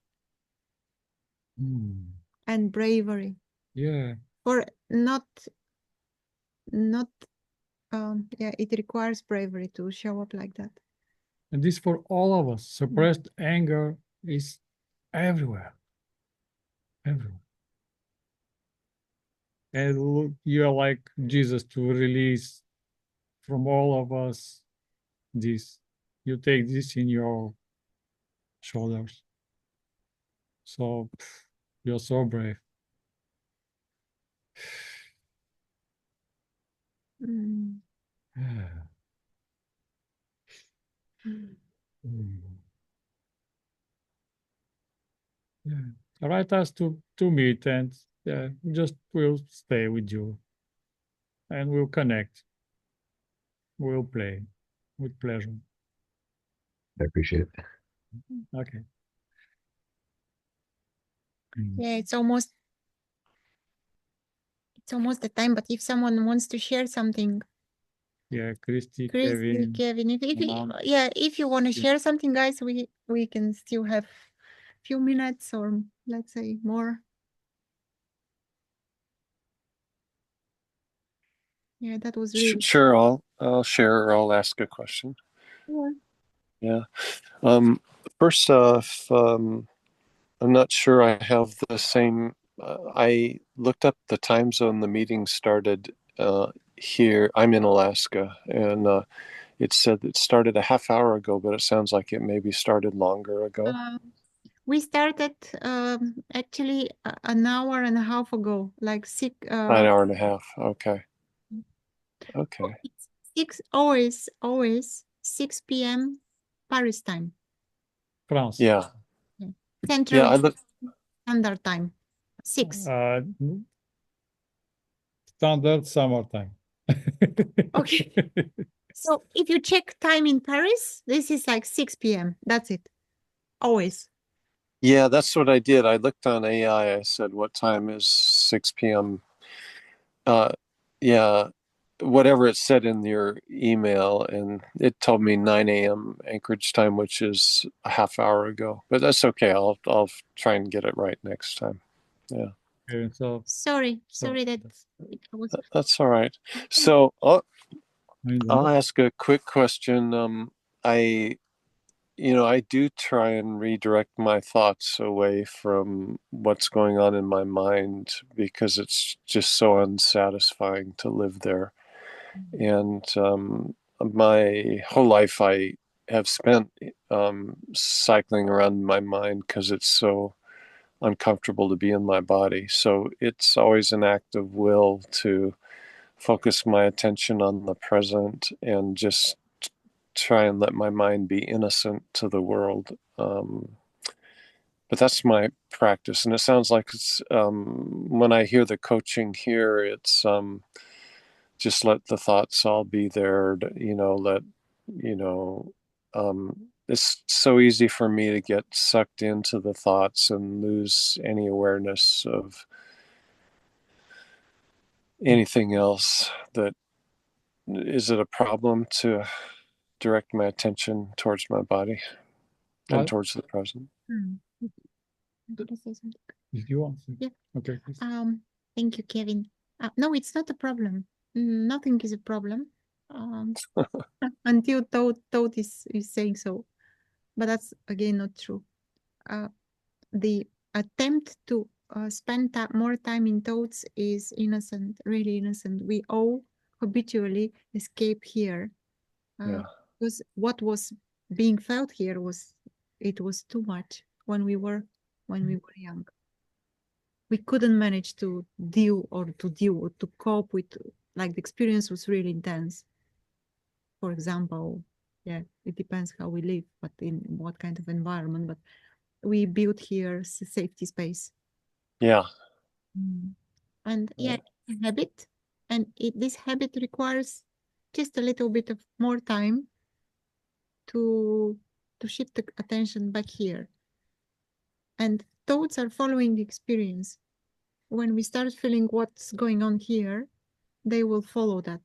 and bravery. Yeah. For not yeah, it requires bravery to show up like that. And this for all of us. Suppressed anger is everywhere. Everywhere. And look, you're like Jesus to release from all of us this. You take this in your shoulders. So you're so brave. Yeah. Yeah. Write us to meet and just we'll stay with you and we'll connect. We'll play with pleasure. I appreciate it. Okay. Yeah, it's almost the time, but if someone wants to share something. Yeah, Christy, Kevin, if you want to share something, guys, we can still have a few minutes or let's say more. Yeah, that was really sure. I'll share or I'll ask a question. Yeah. First off, I'm not sure I have the same. I looked up the time zone the meeting started here. I'm in Alaska, and it said it started a half hour ago, but it sounds like it maybe started longer ago. We started actually an hour and a half ago, like an hour and a half. Okay. Okay. It's always 6 p.m. Paris time. France. Yeah. Central Yeah, Standard Time. 6. standard summertime. Okay. So if you check time in Paris, this is like 6 p.m. That's it. Always. Yeah, that's what I did. I looked on AI. I said, what time is 6 p.m.? Yeah, whatever it said in your email, and it told me 9 a.m. Anchorage time, which is a half hour ago. But that's okay. I'll try and get it right next time. Yeah. Okay, so Sorry that it was. That's all right. So I'll means ask a quick question. I do try and redirect my thoughts away from what's going on in my mind because it's just so unsatisfying to live there. And my whole life I have spent cycling around my mind because it's so uncomfortable to be in my body. So it's always an act of will to focus my attention on the present and just try and let my mind be innocent to the world. But that's my practice. And it sounds like it's when I hear the coaching here, it's just let the thoughts all be there, it's so easy for me to get sucked into the thoughts and lose any awareness of anything else. Is it a problem to direct my attention towards my body and towards the present? Did I say something? if you want. Yeah. Okay. Please. Thank you, Kevin. No, it's not a problem. Nothing is a problem. Until Toad is saying so. But that's again not true. The attempt to spend more time in thoughts is innocent, really innocent. We all habitually escape here. Because what was being felt here was too much when we were young. We couldn't manage to deal or to cope with, like, the experience was really intense. For example, yeah, it depends how we live, but in what kind of environment, but we built here a safety space. Yeah. And yeah, habit. And this habit requires just a little bit of more time to shift the attention back here. And thoughts are following the experience. When we start feeling what's going on here, they will follow that.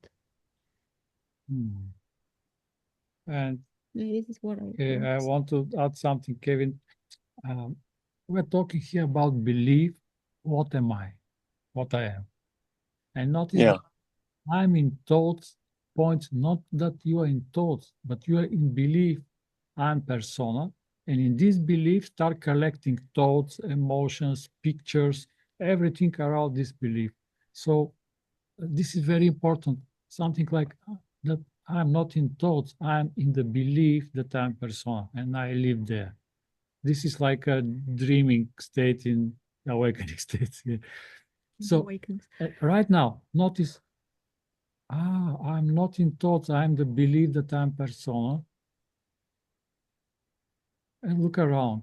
And this is what I want to add something, Kevin. We're talking here about belief. What am I? What I am. And notice I'm in thoughts points, not that you are in thoughts, but you are in belief. I'm persona. And in this belief, start collecting thoughts, emotions, pictures, everything around this belief. So this is very important. Something like that I'm not in thoughts, I'm in the belief that I'm persona and I live there. This is like a dreaming state in awakening state. So right now, notice, I'm not in thoughts, I'm the belief that I'm persona. And look around.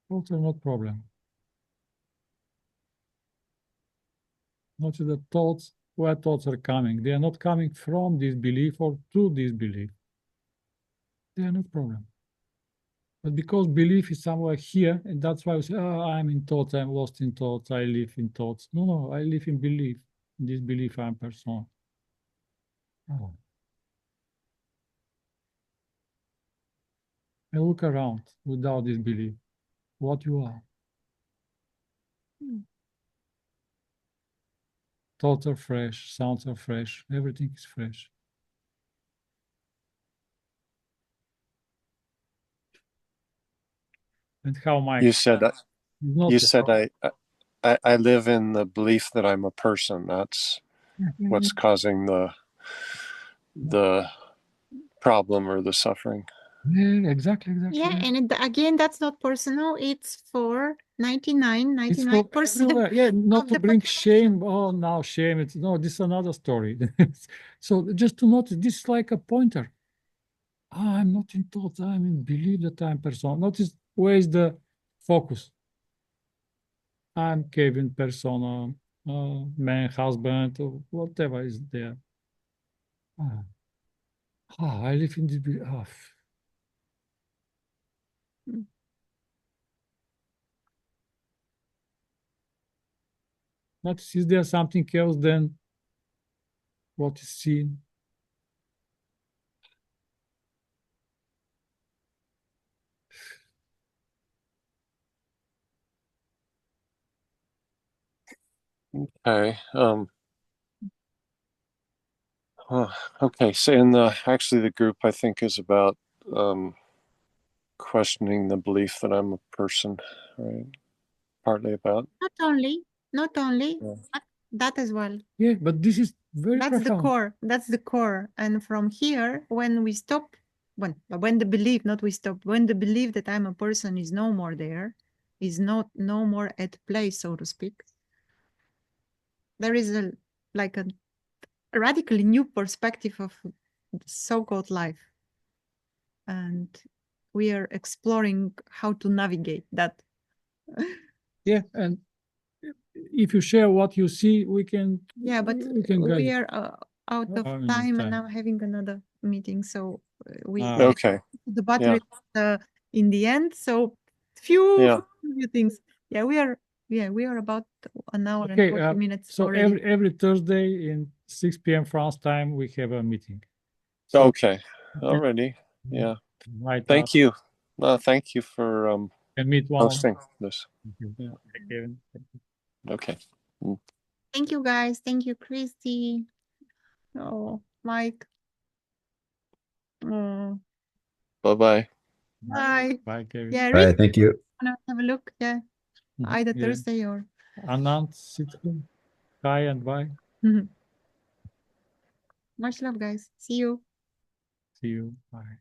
Thoughts are not problem. Notice the thoughts, where thoughts are coming. They are not coming from this belief or to this belief. They are not problem. But because belief is somewhere here, and that's why we say, I'm in thoughts, I'm lost in thoughts, I live in thoughts. No, I live in belief. In this belief, I'm persona. Oh. I look around without this belief. What you are. Thoughts are fresh, sounds are fresh, everything is fresh. And how my You said I live in the belief that I'm a person. That's what's causing the problem or the suffering. Yeah, exactly. Yeah, and again, that's not personal. It's for 99%. Yeah, not to bring shame. Oh, now shame. It's no, this is another story. So just to notice, this is like a pointer. I'm not in thoughts, I'm in belief that I'm persona. Notice where is the focus. I'm Kevin persona, man, husband, or whatever is there. I live in the Notice, is there something else than what is seen? Okay. Okay. So, and actually, the group I think is about questioning the belief that I'm a person, right? Partly about. Not only, Yeah. but that as well. Yeah, but this is very That's profound. the core. That's the core. And from here, when we stop, when the belief, not we stop, when the belief that I'm a person is no more there, is no more at play, so to speak, there is a radically new perspective of so-called life. And we are exploring how to navigate that. Yeah, and if you share what you see, we can. Yeah, but we can guide we it. are out of in time, and time. I'm having another meeting, so we Okay. the battery in the end. So few things. Yeah, we are about an hour and 40 minutes so already. every Thursday in 6 p.m. France time we have a meeting. So, okay. Alrighty. Yeah. Right. Thank you. Thank you for and meet hosting this. Yeah. Okay. Thank you, guys. Thank you, Christy. Oh, Mike. Oh. Bye-bye. Bye. Bye, Kevin. Yeah, All right, thank you. wanna have a look. Yeah, either Thursday or Anand, 16. Hi and bye. Much love, guys. See you. See you. Bye.